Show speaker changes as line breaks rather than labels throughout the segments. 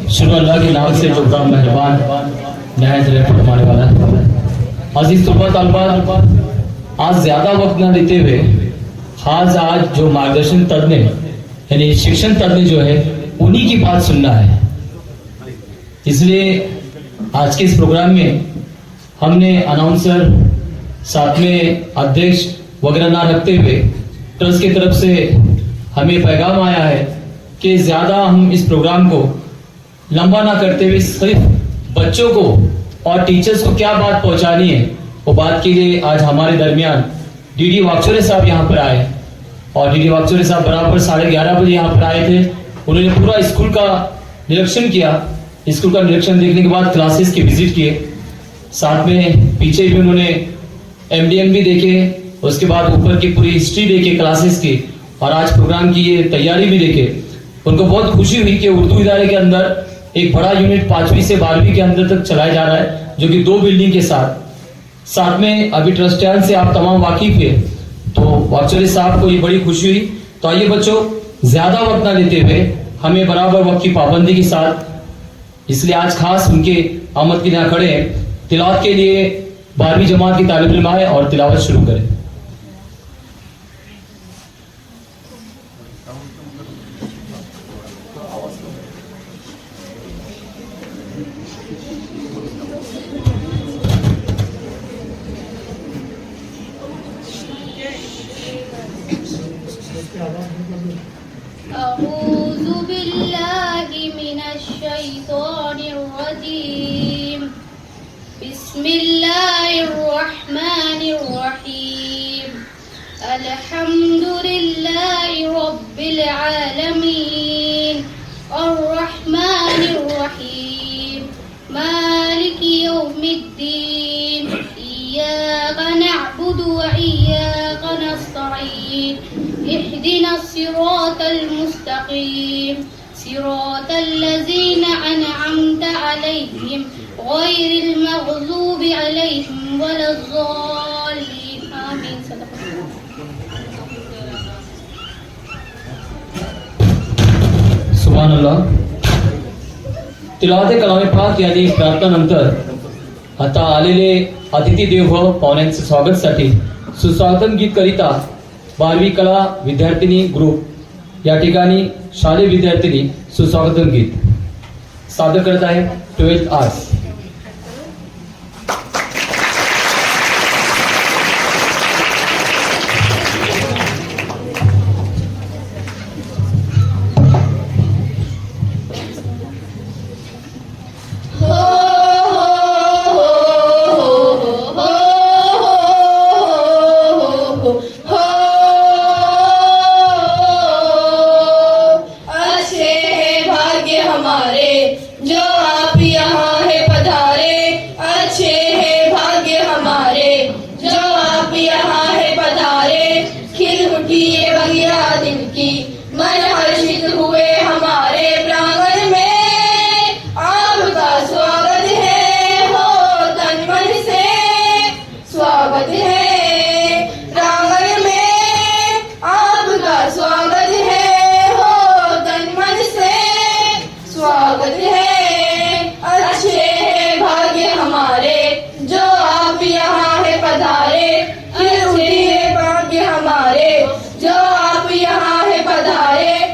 शुरू अल्लाह के नाम से जो बड़ा मेहरबान नहायत रहमत फरमाने वाला है। अजीज तलबा तलबात, आज ज्यादा वक्त न लेते हुए आज जो मार्गदर्शन तज्ञ यानी शिक्षण तज्ञ जो है उन्हीं की बात सुनना है। इसलिए आज के इस प्रोग्राम में हमने अनाउंसर साथ में अध्यक्ष वगैरह ना रखते हुए ट्रस्ट की तरफ से हमें पैगाम आया है कि ज्यादा हम इस प्रोग्राम को लंबा ना करते हुए सिर्फ बच्चों को और टीचर्स को क्या बात पहुंचानी है वो बात के लिए आज हमारे दरमियान डीडी वाकचौरे साहब यहाँ पर आए और डीडी वाकचौरे साहब बराबर 11:30 बजे यहाँ पर आए थे। उन्होंने पूरा स्कूल का निरीक्षण किया। स्कूल का निरीक्षण देखने के बाद क्लासेस की विजिट किए, साथ में पीछे भी उन्होंने एमडीएम भी देखे, उसके बाद ऊपर की पूरी हिस्ट्री देखे क्लासेस की और आज प्रोग्राम की ये तैयारी भी देखे। उनको बहुत खुशी हुई कि उर्दू इदारे के अंदर एक बड़ा यूनिट 5वीं से 12वीं के अंदर तक चलाया जा रहा है, जो कि 2 बिल्डिंग के साथ में अभी ट्रस्टियान से आप तमाम वाकिफ है, तो वाकचौरे साहब को ये बड़ी खुशी हुई। तो आइए बच्चों, ज्यादा वक्त ना लेते हुए हमें बराबर वक्त की पाबंदी के साथ, इसलिए आज खास उनके आमद के यहाँ खड़े हैं, तिलावत के लिए 12वीं जमात की तालिब इल्म आए और तिलावत शुरू करें।
अऊज़ु बिल्लाहि मिनश शैतानिर रजीम। बिस्मिल्लाहिर रहमानिर रहीम। अल्हम्दुलिल्लाहि रब्बिल आलमीन अर्रहमानिर रहीम मालिकि यौमिद्दीन इय्याका नअबुदु व इय्याका नस्तईन इहदिना सिरातल मुस्तकीम सिरातल लज़ीना अनअमत अलैहिम गैरिल मग़ज़ूबि अलैहिम वलज़्ज़ालिन आमीन।
सुभान अल्लाह। तिलावत कलाम पाक यानी प्रार्थनानंतर आता आलेले अतिथी देवभव पाहुण्यांचे स्वागतासाठी सुस्वागतम गीत करिता 12वी कला विद्यार्थिनी ग्रुप या ठिकाणी शालेय विद्यार्थिनी सुस्वागतम गीत सादर करत आहे 12th आर्ट्स।
मन हर्षित हुए हमारे प्रांगण में, आपका स्वागत है हो तन मन से स्वागत है। प्रांगण में आपका स्वागत है हो तन मन से स्वागत है। अच्छे है भाग्य हमारे जो आप यहाँ है पधारे, अच्छे है भाग्य हमारे जो आप यहाँ है पधारे।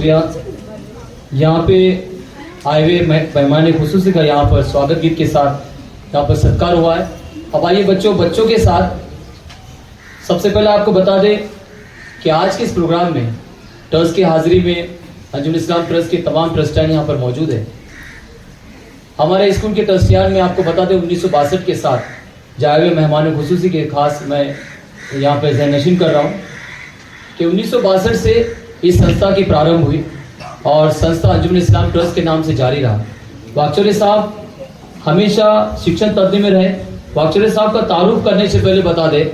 शुक्रिया। यहाँ पे आए हुए मेहमान खुसूसी का यहाँ पर स्वागत गीत के साथ यहाँ पर सत्कार हुआ है। अब आइए बच्चों के साथ सबसे पहले आपको बता दें कि आज के इस प्रोग्राम में ट्रस्ट की हाजिरी में अंजुम इस्लाम ट्रस्ट के तमाम ट्रस्टियान यहाँ पर मौजूद है। हमारे स्कूल के ट्रस्टियान में आपको बता दें 1962 के साथ जाए हुए मेहमान खुसूसी के खास मैं यहाँ पर ज़हनशीन कर रहा हूँ कि 1962 से इस संस्था की प्रारंभ हुई और संस्था अंजुम इस्लाम ट्रस्ट के नाम से जारी रहा। वाकचौरे साहब हमेशा शिक्षण तज्ञ में रहे। वाकचौरे साहब का तारुफ करने से पहले बता दें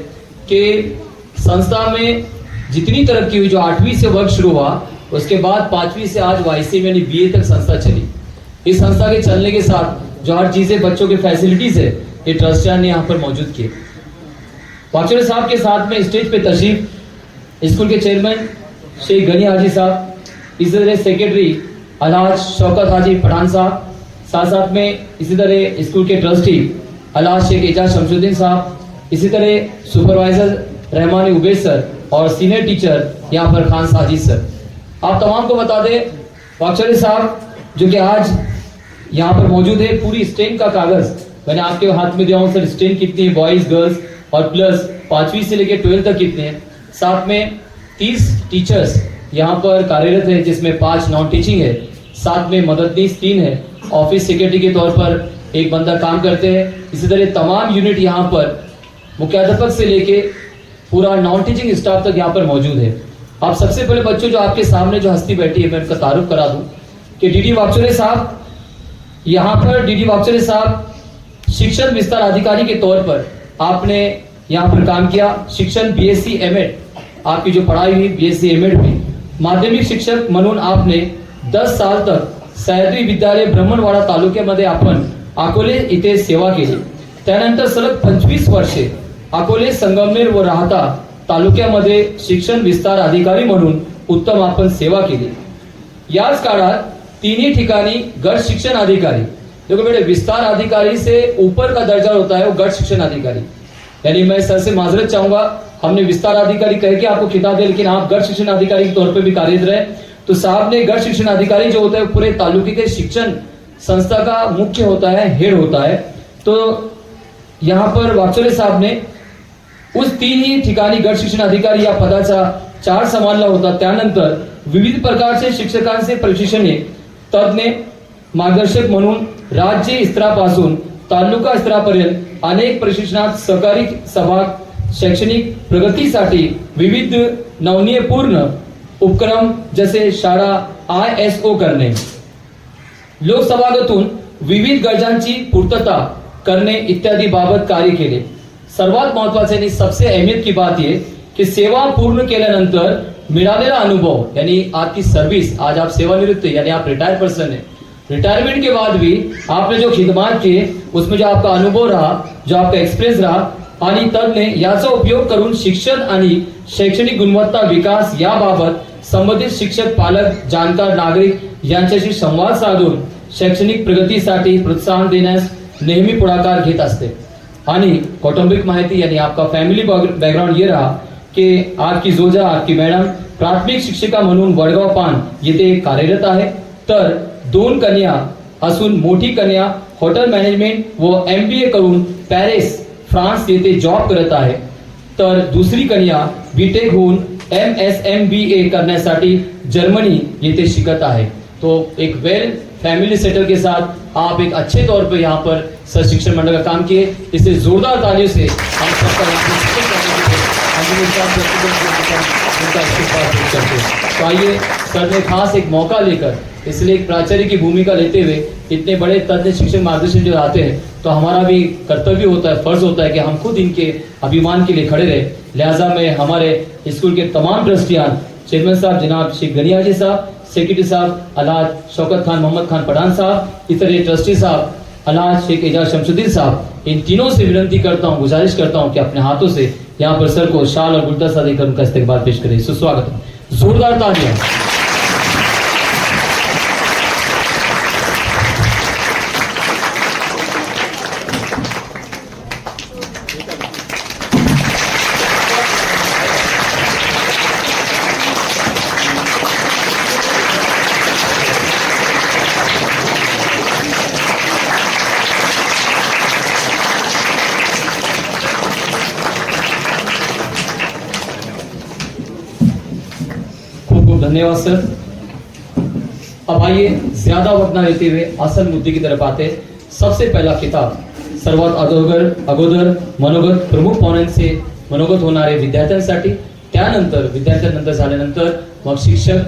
कि संस्था में जितनी तरक्की हुई, जो 8वीं से वर्ग शुरू हुआ, उसके बाद 5वीं से आज YC में BA तक संस्था चली। इस संस्था के चलने के साथ जो हर चीजें बच्चों के फैसिलिटीज है ये ट्रस्टियान ने यहाँ पर मौजूद किए। वाकचौरे साहब के साथ में स्टेज पे तशरीफ स्कूल के चेयरमैन शेख गनी हाजी साहब, इसी तरह सेक्रेटरी अलहाज शौकत हाजी पठान साहब, साथ में इसी तरह स्कूल के ट्रस्टी अलहाज शेख एजाज शमशुद्दीन साहब, इसी तरह सुपरवाइजर रहमानी उबैद सर और सीनियर टीचर यहाँ पर खान साजिद सर। आप तमाम को बता दें वाकचौरे साहब जो कि आज यहाँ पर मौजूद है, पूरी स्ट्रेन का कागज मैंने आपके हाथ में दिया हूँ सर। स्ट्रेन कितनी है, बॉयज गर्ल्स और प्लस 5वीं से लेकर 12th तक कितने हैं। साथ में 30 टीचर्स यहाँ पर कार्यरत है जिसमें 5 नॉन टीचिंग है, साथ में मददनीश 3 है, ऑफिस सेक्रेटरी के तौर पर एक बंदा काम करते हैं। इसी तरह तमाम यूनिट यहाँ पर मुख्याध्यापक से लेके पूरा नॉन टीचिंग स्टाफ तक यहाँ पर मौजूद है। आप सबसे पहले बच्चों जो आपके सामने जो हस्ती बैठी है मैं उनका तारुफ करा दूं कि डीडी वाकचौरे साहब, यहाँ पर डीडी वाकचौरे साहब शिक्षण विस्तार अधिकारी के तौर पर आपने यहाँ पर काम किया। शिक्षण BSc M.Ed आपकी जो पढ़ाई हुई BSc M.Ed हुई। माध्यमिक शिक्षक म्हणून आपने 10 साल तक सह्याद्री विद्यालय ब्राह्मणवाडा तालुक्यामध्ये आपण अकोले इथे सेवा केली। त्यानंतर सलग 25 वर्षे अकोले संगमनेर व राहता तालुक्यामध्ये शिक्षण विस्तार अधिकारी म्हणून उत्तम आपण सेवा केली। याच काळात तीनही ठिकाणी गट शिक्षण अधिकारी, देखो बेटे विस्तार अधिकारी से ऊपर का दर्जा होता है वो गट शिक्षण अधिकारी, यानी मैं सर से माजरत चाहूंगा, हमने विस्तार अधिकारी कह के आपको खिताब दिया लेकिन आप गट शिक्षण अधिकारी के तौर पे भी कार्यरत रहे। तो साहब ने गट शिक्षण अधिकारी जो होता है पूरे तालुके के शिक्षण संस्था का मुख्य होता है, हेड होता है। तो यहाँ पर वाकचौरे साहब ने उस 3 ठिकाणी गट शिक्षण अधिकारी या पदाचा 4 सांभाळला होता। त्यानंतर विविध प्रकारचे शिक्षकांचे प्रशिक्षण तज्ञ मार्गदर्शक म्हणून राज्य स्तरापासून तालुका स्तरापर्यंत अनेक प्रशिक्षणात सहकारी सहभाग, शैक्षणिक प्रगतीसाठी विविध नवनीयपूर्ण उपक्रम जसे शाळा ISO करणे, लोकसभागतून विविध गरजांची पूर्तता करणे इत्यादी बाबत कार्य केले। सर्वात महत्वाचे आणि सबसे अहमियत की बात ये कि सेवा पूर्ण केल्यानंतर मिळालेला अनुभव यानी आपकी सर्विस, आज आप सेवानिवृत्त यानी आप रिटायर पर्सन है, रिटायरमेंट के बाद भी आपने जो खिदमत किए उसमें जो आपका अनुभव रहा, जो आपका एक्सपिरियन्स रहा आणि तज्ञ याचा उपयोग करून शिक्षण आणि शैक्षणिक गुणवत्ता विकास याबाबत संबंधित शिक्षक, पालक, जाणकार नागरिक यांच्याशी संवाद साधून शैक्षणिक प्रगतीसाठी प्रोत्साहन देण्यास नेहमी पुढाकार घेत असते। आणि कौटुंबिक माहिती यानी आपका फैमिली बैकग्राउंड ये रहा कि आपकी जोजा, आपकी मॅडम प्राथमिक शिक्षिका म्हणून वडगाव पान येथे कार्यरत आहे, तर 2 कन्या असून मोठी कन्या हॉटेल मॅनेजमेंट व MBA करून पॅरिस फ्रान्स येथे जॉब करत आहे, तर दुसरी कन्या BTech होऊन MSMBA करण्यासाठी जर्मनी येथे शिकत आहे। तो एक वेल फैमिली सेटल के साथ आप एक अच्छे तौर पर यहाँ पर सर शिक्षण मंडल का काम किए, इसे जोरदार तालियों से हम सबका तो आइए सर ने खास एक मौका लेकर, इसलिए एक प्राचार्य की भूमिका लेते हुए इतने बड़े तज्ञ शिक्षक मार्गदर्शन जो आते हैं तो हमारा भी कर्तव्य होता है, फर्ज होता है कि हम खुद इनके अभिमान के लिए खड़े रहे। लिहाजा में हमारे स्कूल के तमाम ट्रस्टियान, चेयरमैन साहब जनाब शेख गनी हाजी साहब, सेक्रेटरी साहब अलहाज शौकत खान मोहम्मद खान पठान साहब, इस तरह ट्रस्टी साहब अलहाज शेख एजाज शमशुद्दीन साहब, इन तीनों से विनती करता हूँ, गुजारिश करता हूँ कि अपने हाथों से यहाँ पर सर को शाल और गुलदस्ता देकर उनका इस्तकबाल पेश करें। सुस्वागत, जोरदार तालियां। धन्यवाद सर। अब आइए ज्यादा वक्त न लेते हुए असल मुद्दे की तरफ आते। सबसे पहला खिताब सर्वात अगोदर मनोगत प्रमुख पाहुण्यांचे मनोगत होणारे विद्यार्थ्यांसाठी, त्यानंतर विद्यार्थ्यांनंतर झाल्यानंतर मग शिक्षक,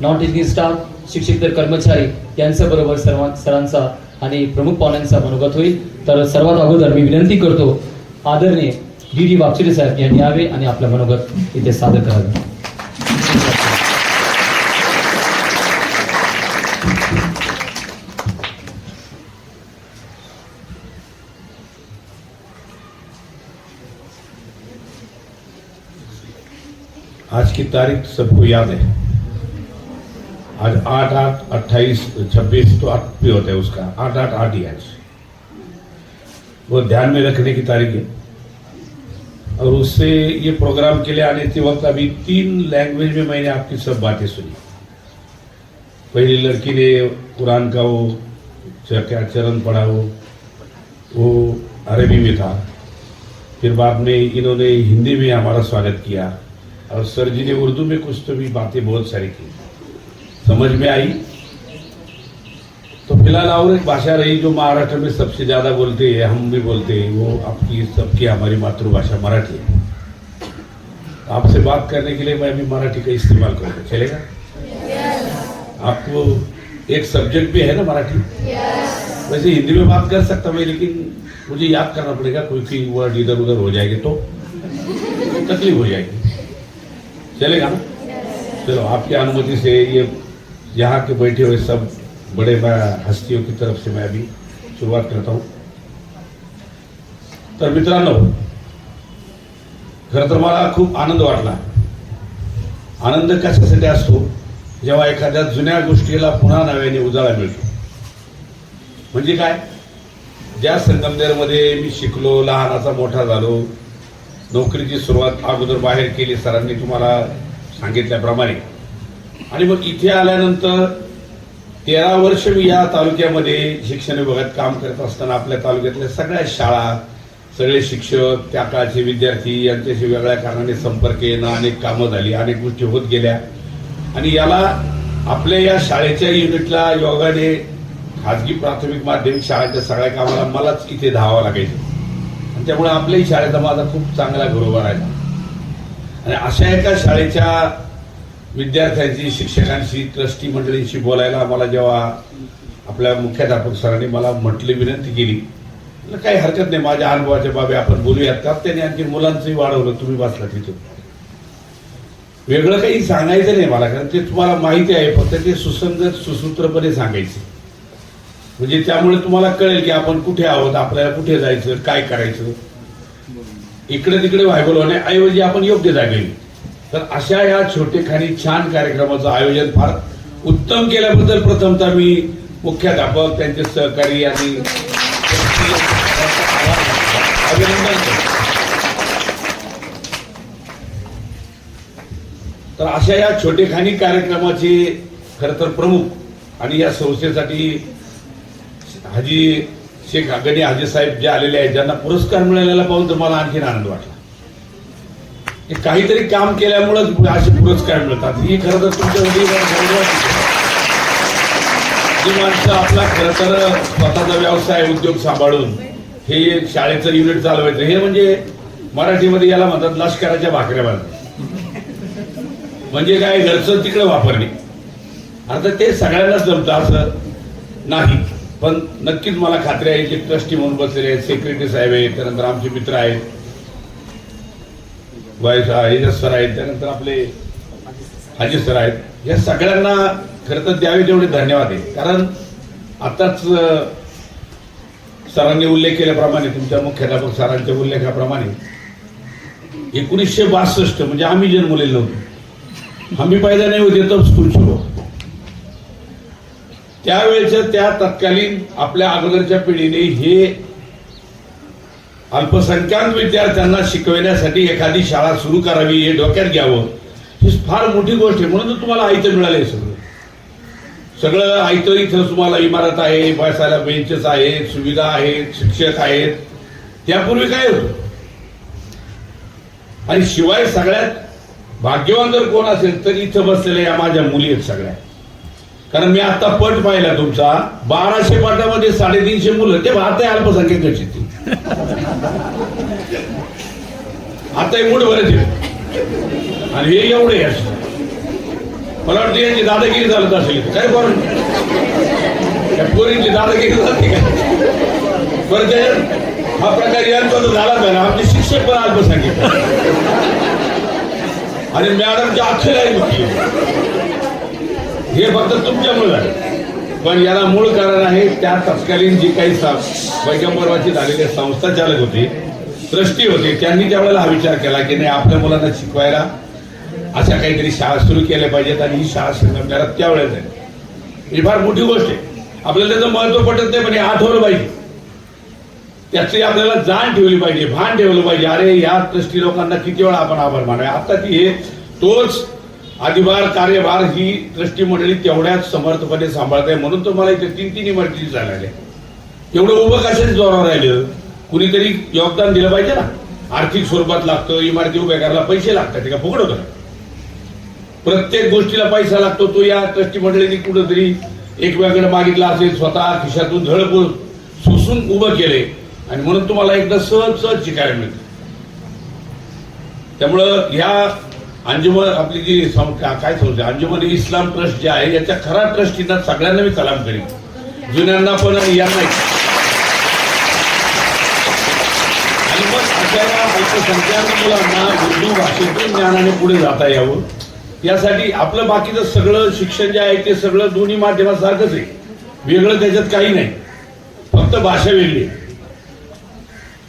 नॉन टीचिंग स्टाफ, शिक्षक कर्मचारी यांच्या बरोबर सरांचा आणि प्रमुख पाहुण्यांचा मनोगत होईल। तर सर्वात अगोदर मी विनंती करतो आदरणीय डी वागचुरे साहेब यांनी यावे आणि आपलं मनोगत इथे सादर करावे।
आज की तारीख सबको याद है। आज 8/8, 28, 26 तो 8 भी होता है उसका, 8/8 ही आज वो ध्यान में रखने की तारीख है। और उससे ये प्रोग्राम के लिए आने के वक्त अभी 3 लैंग्वेज में मैंने आपकी सब बातें सुनी। पहली लड़की ने कुरान का वो क्या चरण पढ़ा, वो अरबी में था। फिर बाद में इन्होंने हिंदी में हमारा स्वागत किया और सर जी ने उर्दू में कुछ तो भी बातें बहुत सारी की, समझ में आई। तो फिलहाल और एक भाषा रही जो महाराष्ट्र में सबसे ज्यादा बोलते हैं, हम भी बोलते हैं, वो आपकी सबकी हमारी मातृभाषा मराठी है। आपसे बात करने के लिए मैं अभी मराठी का इस्तेमाल करूँगा, चलेगा? आपको एक सब्जेक्ट भी है ना मराठी? वैसे हिंदी में बात कर सकता मैं, लेकिन मुझे याद करना पड़ेगा, कोई वर्ड इधर उधर हो जाएंगे तो तकलीफ हो जाएगी, चलेगा ना? चलो आपकी अनुमति से ये यहाँ के बैठे हुए सब बड़े हस्तियों की तरफ से मैं अभी सुरुवात करता हूं। तर मित्रांनो, खरं तर मला खूप आनंद वाटला। आनंद कशासाठी असतो? जेव्हा एखाद्या जुन्या गोष्टीला पुन्हा नव्याने उजाळा मिळतो। म्हणजे काय, ज्या संगमनेरमध्ये मी शिकलो, लहानाचा मोठा झालो, नोकरीची सुरुवात अगोदर बाहेर केली सरांनी तुम्हाला सांगितल्याप्रमाणे, आणि मग इथे आल्यानंतर 13 वर्ष मी या तालुक्यामध्ये शिक्षण विभागात काम करत असताना आपल्या तालुक्यातल्या सगळ्या शाळा, सगळे शिक्षक, त्या काळचे विद्यार्थी यांच्याशी वेगळ्या कारणाने संपर्क येणं, अनेक कामं झाली, अनेक गोष्टी होत गेल्या। आणि याला आपल्या या शाळेच्या युनिटला योगाने खाजगी प्राथमिक माध्यमिक शाळेच्या सगळ्या कामाला मलाच इथे धावावं लागायचं, आणि त्यामुळे आपल्याही शाळेचा माझा खूप चांगला गौरव राहिला। आणि अशा एका शाळेच्या विद्यार्थ्यांशी, शिक्षकांशी, ट्रस्टी मंडळींशी बोलायला मला जेव्हा आपल्या मुख्याध्यापक सरांनी मला म्हटली, विनंती केली, काही हरकत नाही, माझ्या अनुभवाच्या बाबी आपण बोलूयात का? त्यांनी आणखी मुलांचंही वाढवलं, तुम्ही बसला तिथून। वेगळं काही सांगायचं नाही मला, कारण ते तुम्हाला माहिती आहे, फक्त ते सुसंगत सुसूत्रपणे सांगायचे, म्हणजे त्यामुळे तुम्हाला कळेल की आपण कुठे आहोत, आपल्याला कुठे जायचं, काय करायचं। इकडे तिकडे व्हायबल होण्याऐवजी आपण योग्य जागे। तर अशा या छोटेखानी छान कार्यक्रमाचं आयोजन फार उत्तम केल्याबद्दल प्रथमतः मी मुख्याध्यापक, त्यांचे सहकारी आणि अभिनंदन करतो। तर अशा या छोटेखानी कार्यक्रमाचे खरं तर प्रमुख आणि या संस्थेसाठी हाजी शेख गणी हाजी साहेब जे आलेले आहेत, ज्यांना पुरस्कार मिळालेला पाहून तर मला आणखीन आनंद वाटला। काहीतरी काम केल्यामुळेच असे पुरस्कार मिळतात, ही खरं तर तुमच्या जी माणसं आपला खरं तर स्वतःचा व्यवसाय, उद्योग सांभाळून हे शाळेचं युनिट चालवायचं, हे म्हणजे मराठीमध्ये याला म्हणतात लष्कराच्या भाकऱ्या बांधणे, म्हणजे काय, घरचं तिकडे वापरणे। अर्थात ते सगळ्यांनाच जमतं असं नाही, पण नक्कीच मला खात्री आहे की ट्रस्टी म्हणून बसलेले आहेत, सेक्रेटरी साहेब आहेत, त्यानंतर आमचे मित्र आहेत, सर आहेत, त्यानंतर आपले हाजी सर आहेत, या सगळ्यांना खरं तर द्यावे तेवढे धन्यवाद आहे। कारण आताच सरांनी उल्लेख केल्याप्रमाणे, तुमच्या मुख्याध्यापक सरांच्या उल्लेखाप्रमाणे 1962 म्हणजे आम्ही जन्मलेलो नव्हतो, आम्ही पैदा नाही होते तर स्कूल सुरू। त्यावेळेच्या त्या तत्कालीन आपल्या अगोदरच्या पिढीने हे अल्पसंख्याक विद्यार्थ्यांना शिकवण्यासाठी एखादी शाळा सुरू करावी हे डोक्यात घ्यावं, ही फार मोठी गोष्ट आहे। म्हणून तुम्हाला आयतं मिळालंय, सगळं आयतं। इथं तुम्हाला इमारत आहे, बसायला बेंचेस आहेत, सुविधा आहेत, शिक्षक आहेत। त्यापूर्वी काय होतं? आणि शिवाय सगळ्यात भाग्यवान जर कोण असेल तर इथं बसलेल्या या माझ्या मुली आहेत सगळ्या. कारण मी आता पट पाहिला तुमचा 1200 पटामध्ये 350 मुलं, ते आता अल्पसंख्याकची ती आता मुठ भरायचे आणि हे एवढे असे. मला वाटतं यांची दादागिरी चालत असेल काय करून पोरींची दादागिरी जाते का बरं. हा प्रकार यांचा झाला पाहिजे. आमचे शिक्षक पण अल्पसंख्यक आणि मॅडमच्या अख्खी लाईन बघली. हे फक्त तुमच्यामुळे झालं, पण याला मूळ कारण आहे त्या तत्कालीन जी काही पैगंबरवाची झालेली संस्था चालक होती, ट्रस्टी होते, त्यांनी त्यावेळेला हा विचार केला की नाही आपल्या मुलांना शिकवायला अशा काहीतरी शाळा सुरू केल्या पाहिजेत आणि ही शाळा संगमनेरात त्यावेळेस आहे. ही फार मोठी गोष्ट आहे. आपल्याला त्याचं महत्व पटत नाही पण हे आठवलं पाहिजे, त्याची आपल्याला जाण ठेवली पाहिजे, भान ठेवलं पाहिजे. अरे या ट्रस्टी लोकांना किती वेळा आपण आभार मानावे. आता ती हे तोच अधिभार कार्यभार ही ट्रस्टी मंडळी तेवढ्याच समर्थपणे सांभाळते, म्हणून तर मला इथे 3 इमारती झाल्या. एवढं उभं कशाच जोरावर राहिलं, कुणीतरी योगदान दिलं पाहिजे ना. आर्थिक स्वरूपात लागतं, इमारती उभ्या करायला पैसे लागतात, ते का फुकट होतं. प्रत्येक गोष्टीला पैसा लागतो. तो या ट्रस्टी मंडळींनी कुठंतरी एकमेकांकडे मागितला असेल, स्वतः खिशातून झळपून सुसून उभं केले आणि म्हणून तुम्हाला एकदा सहज सहज शिकायला मिळतं. त्यामुळं ह्या अंजुमन आपली जी काय संस्था अंजुमन इस्लाम ट्रस्ट जे आहे याच्या खरा ट्रस्टींना सगळ्यांना मी सलाम करीन, जुन्यांना पण यांना. आणि मग अशा अल्पसंख्याक मुलांना उर्दू भाषेतून ज्ञानाने पुढे जाता यावं यासाठी आपलं बाकीचं सगळं शिक्षण जे आहे ते सगळं दोन्ही माध्यमासारखंच आहे, वेगळं त्याच्यात काही नाही, फक्त भाषा वेगळी आहे.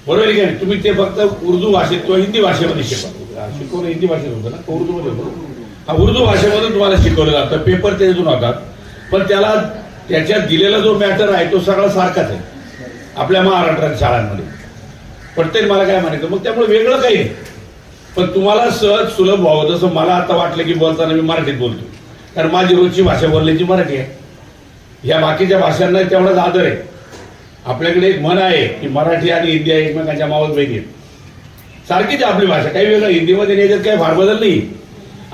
बरोबर आहे का? तुम्ही ते फक्त उर्दू भाषेत किंवा हिंदी भाषेमध्ये शिकवलं हिंदी भाषेत होतं ना, उर्दू मध्ये होतं. हा उर्दू भाषेमधून तुम्हाला शिकवलं जातं, पेपर त्याच्यातून होतात, पण त्याला त्याच्यात दिलेला जो मॅटर आहे तो सगळा सारखाच आहे आपल्या महाराष्ट्रात शाळांमध्ये. पडते मला काय म्हणायचं. मग त्यामुळे वेगळं काही नाही, पण तुम्हाला सहज सुलभ व्हावं. जसं मला आता वाटलं की बोलताना मी मराठीत बोलतो, कारण माझी रोजची भाषा बोलण्याची मराठी आहे. या बाकीच्या भाषांना तेवढाच आदर आहे. आपल्याकडे एक म्हण आहे की मराठी आणि हिंदी एकमेकांच्या मावस बहिणी आहेत, सारखीच आपली भाषा, काही वेगळं हिंदीमध्ये याच्यात काही फार बदल नाही,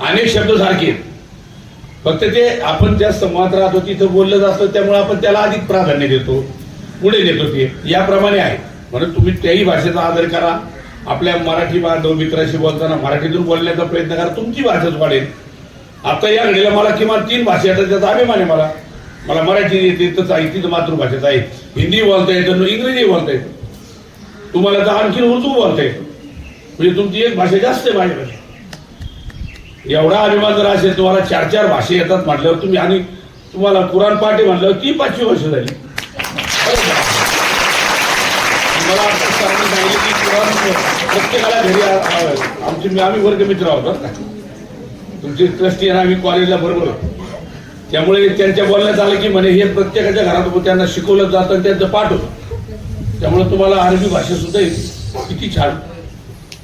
अनेक शब्द सारखे आहेत, फक्त ते आपण ज्या संवाद राहतो तिथं बोललं जातं, त्यामुळे आपण त्याला अधिक प्राधान्य देतो, पुढे देतो. ते याप्रमाणे आहे. म्हणून तुम्ही त्याही भाषेचा आदर करा. आपल्या मराठी बांधव मित्राशी बोलताना मराठीतून बोलण्याचा प्रयत्न करा, तुमची भाषाच वाढेल. आता या घडीला मला किमान 3 भाषा येतात, त्याचा अभिमान आहे मला मराठी येते तर तिथं मातृभाषेत आहे, हिंदी बोलता येतं, इंग्रजी बोलता येतं, तुम्हाला तर आणखी उर्दू बोलता येतं, म्हणजे तुमची एक भाषा जास्त आहे माझ्याकडे. एवढा अभिमान जर असेल, तुम्हाला 4 भाषा येतात म्हटल्यावर तुम्ही, आणि तुम्हाला कुराण पाठी म्हटल्यावर ती 5वी वर्ष झाली. मला आता सांगितलं की कुराण प्रत्येकाला घरी आम्ही वर्ग मित्र आहोत, तुमची ट्रस्टी आणि आम्ही कॉलेजला बरोबर होतो, त्यामुळे त्यांच्या बोलण्यात आलं की म्हणे हे प्रत्येकाच्या घरात त्यांना शिकवलं जातं आणि त्यांचं पाठ होतं, त्यामुळे तुम्हाला अरबी भाषा सुद्धा येते. किती छान.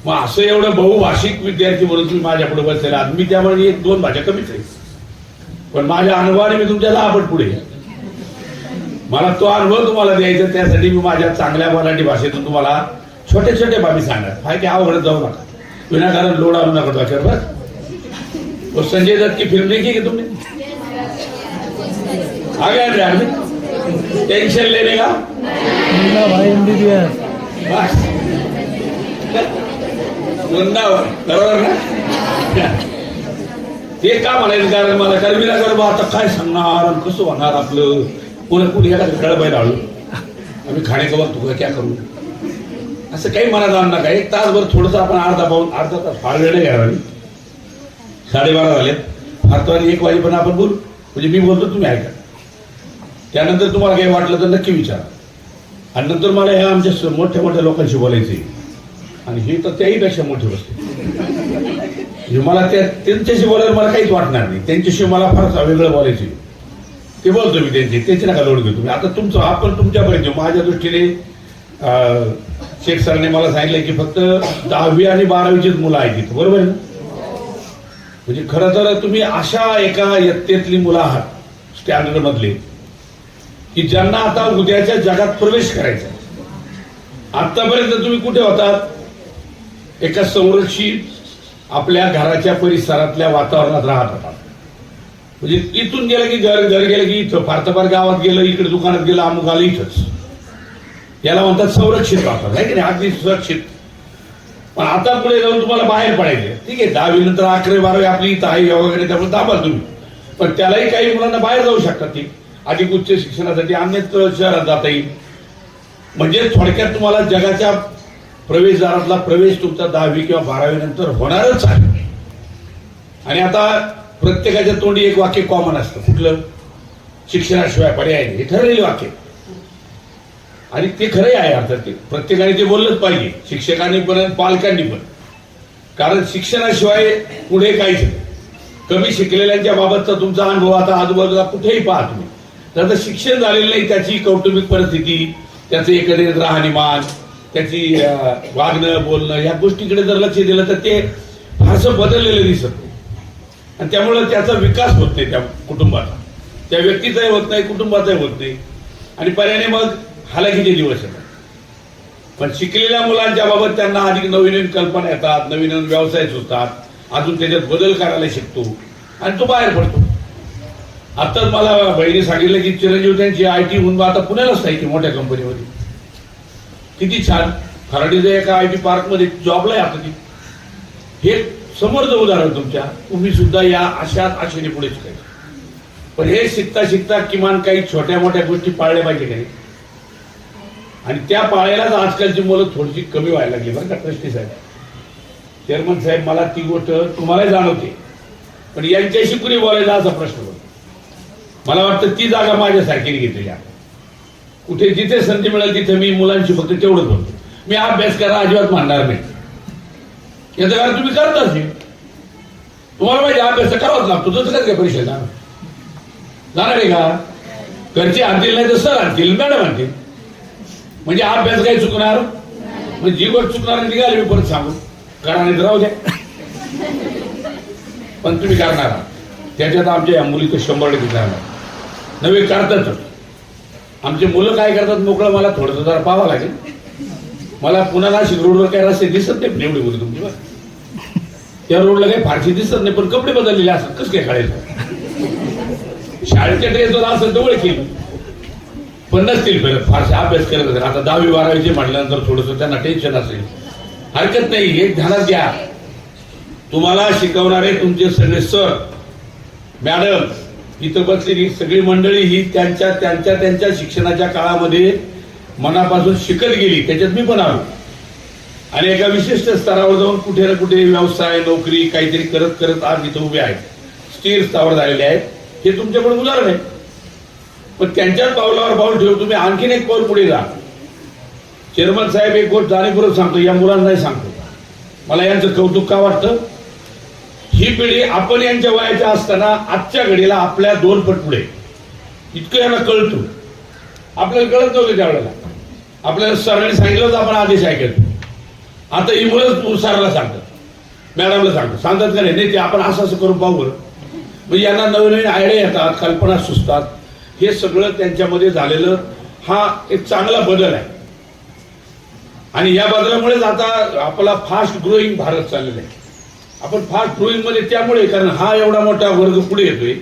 मग असं एवढं बहुभाषिक विद्यार्थी म्हणून तुम्ही माझ्या पुढे बसलेला आहात. मी त्यामुळे 1-2 भाषा कमीच आहे, पण माझ्या अनुभवाने मी तुमच्या 10 पट पुढे. मला तो अनुभव तुम्हाला द्यायचा, त्यासाठी मी माझ्या चांगल्या मराठी भाषेतून तुम्हाला छोटे छोटे बाबी सांगणार. काय की आवडत जाऊ नका, विनाकारण लोड आणू नका डोक्यावर. बस वो संजय दत्त की फिल्म देखी की तुमने? आ गया ध्यान में? टेंशन लेने का भाई बस वृंदावन, बरोबर ना? ते का म्हणायचं, कारण मला कारण विनाकारण आता काय सांगणार, कसं होणार आपलं, कुठे एखादं बाहेर आलो आम्ही खाणे तू क्या करू, असं काही मनात आणू नका. 1 तासभर थोडंसं आपण अर्धा तास फार वेळ घ्यावा. 12:30 झालेत, फार तर 1 वाजेपर्यंत आपण बोलू, म्हणजे मी बोलतो तुम्ही ऐका. त्यानंतर तुम्हाला काही वाटलं तर नक्की विचारा. आणि नंतर मला ह्या आमच्या मोठ्या मोठ्या लोकांशी बोलायचे, आणि हे तर त्याहीपेक्षा मोठी वस्तू. मला त्यांच्याशी बोलायला मला काहीच वाटणार नाही, त्यांच्याशी मला फार वेगळं बोलायचं, ते बोलतो मी त्यांची नका लोड घेऊ तुम्ही. आता तुमचं आपण तुमच्यापर्यंत, माझ्या दृष्टीने शेख सरांनी मला सांगितलं की फक्त 10वी आणि 12वीचीच मुलं आहेत तिथं, बरोबर आहे ना? म्हणजे खरं तर तुम्ही अशा एका इयत्तेतली मुलं आहात स्टँडर्ड मधले की ज्यांना आता उद्याच्या जगात प्रवेश करायचा. आतापर्यंत तुम्ही कुठे होतात? एका संरक्षित आपल्या घराच्या परिसरातल्या वातावरणात राहत होतात. म्हणजे इथून गेलं की घर गेलं की इथं, फार तर फार गावात गेलं, इकडे दुकानात गेलं, अमुक आलं इथंच. याला म्हणतात संरक्षित वातावरण, आहे की नाही, अगदी सुरक्षित. पण आता पुढे जाऊन तुम्हाला बाहेर पडायचे, ठीक आहे, 10वी नंतर 11वी 12वी आपली इथं आहे वगैरे, त्यामुळे दाबाल तुम्ही. पण त्यालाही काही मुलांना बाहेर जाऊ शकतात ती अधिक उच्च शिक्षणासाठी, अन्यत्र शहरात जाता येईल. म्हणजे थोडक्यात तुम्हाला जगाच्या प्रवेशद्वारातला प्रवेश तुमचा 10वी किंवा 12वी नंतर होणारच आहे. आणि आता प्रत्येकाच्या तोंडी एक वाक्य कॉमन असतं, कुठलं? शिक्षणाशिवाय पर्याय नाही, हे ठरलेले वाक्य. आणि ते खरंही आहे अर्थात, ते प्रत्येकाने ते बोललंच पाहिजे, शिक्षकांनी पण पालकांनी पण. कारण शिक्षणाशिवाय पुढे काहीच नाही. कमी शिकलेल्यांच्या बाबतचा तुमचा अनुभव आता आजूबाजूला कुठेही पहा तुम्ही, तर शिक्षण झालेलं नाही त्याची कौटुंबिक परिस्थिती, त्याचं एकंदरीत राहणीमान, त्याची वागणं बोलणं, या गोष्टीकडे जर लक्ष दिलं तर ते फारसं बदललेलं दिसत नाही. आणि त्यामुळे त्याचा विकास होत नाही त्या कुटुंबाचा, त्या व्यक्तीचाही होत नाही, कुटुंबाचाही होत नाही. आणि पर्यायाने मग हालाकीचे दिवस येतात. पण शिकलेल्या मुलांच्या बाबत त्यांना अधिक नवीन नवीन कल्पना येतात, नवीन नवीन व्यवसाय सुचतात, अजून त्याच्यात बदल करायला शिकतो आणि तो बाहेर पडतो. आताच मला बहिणी सांगितलं की चिरंजीव त्यांची IT होऊन आता पुण्यालाच आहे की मोठ्या कंपनीमध्ये. किती छान, खराडीच्या एका IT पार्कमध्ये जॉबला आहे आता ती. हे समोरचं उदाहरण तुमच्या, तुम्ही सुद्धा या अशाच आशेने पुढे शिकायचं. पण हे शिकता शिकता किमान काही छोट्या मोठ्या गोष्टी पाळल्या पाहिजे काही. आणि त्या पाळायलाच आजकालची मुलं थोडीशी कमी व्हायला लागली बरं का ट्रस्टी साहेब, चेअरमन साहेब. मला ती गोष्ट तुम्हाला जाणवते, पण यांच्याशी कुणी बोलायचा असा प्रश्न होतो. मला वाटतं ती जागा माझ्यासारखीने घेतली. कुठे जिथे संधी मिळेल तिथे मी मुलांशी फक्त तेवढंच बोलतो. मी अभ्यास करा अजिबात मानणार नाही. याचं कारण तुम्ही करताच नाही. तुम्हाला माहिती अभ्यास करावाच लागतो. तसं काय परीक्षा जाणार आहे का? घरचे आणतील नाही तर सर आणतील, मॅडम आणतील. म्हणजे अभ्यास काही चुकणार, म्हणजे जी गोष्ट चुकणार निघाली मी परत सांगू करा नाही तर राहू द्या. पण तुम्ही करणार आहात त्याच्यात आमच्या मुली तर 100% करणार. नवे करतातच. आमचे मुलं काय करतात मोकळं मला थोडंसं जरा पाहावं लागेल. मला पुन्हा नाशिक रोडवर काही रस्ते दिसत नाही, एवढी बोलू तुमची बघ. त्या रोडला काही फारशी दिसत नाही, पण कपडे बदललेले असतात, कसं काय काढायचं? शाळेच्या ड्रेसवर असं जवळ केलं पण नसतील फिरत, फारसे अभ्यास करत असेल. आता 10वी 12वीचे म्हटल्यानंतर थोडंसं त्यांना टेन्शन असेल, हरकत नाही. एक ध्यानात घ्या, तुम्हाला शिकवणारे तुमचे सगळे सर मॅडम इथं बसलेली सगळी मंडळी ही त्यांच्या शिक्षणाच्या काळामध्ये मनापासून शिकत गेली. त्याच्यात मी पण आलो आणि एका विशिष्ट स्तरावर जाऊन कुठे ना कुठे व्यवसाय नोकरी काहीतरी करत करत आज इथं उभे आहेत, स्थिर स्तरावर झालेले आहेत. हे तुमच्याकडे उदाहरण आहे. पण त्यांच्याच पावलावर पाऊल ठेवून तुम्ही आणखीन एक पाऊल पुढे जा. चेअरमन साहेब एक गोष्ट जाणीवपूर्वक सांगतो, या मुलांनाही सांगतो, मला यांचं कौतुक का वाटतं. ही पिढी आपण यांच्या वयाच्या असताना आजच्या घडीला आपल्या 2 पट पुढे, इतकं यांना कळतं. आपल्याला कळत नव्हतं त्यावेळेला. आपल्याला सरांनी सांगितलं तर आपण आदेश ऐकायचो. आता ही मुलं सराला सांगतात, मॅडमला सांगतात का नाही ते आपण असं असं करून पाहू बरं. म्हणजे यांना नवीन नवीन आयडिया येतात, कल्पना सुचतात. हे सगळं त्यांच्यामध्ये झालेलं हा एक चांगला बदल आहे. आणि या बदलामुळेच आता आपला फास्ट ग्रोईंग भारत चाललेला आहे. आपण फास्ट ग्रोईंग मध्ये त्यामुळे, कारण हा एवढा मोठा वर्ग पुढे येतोय.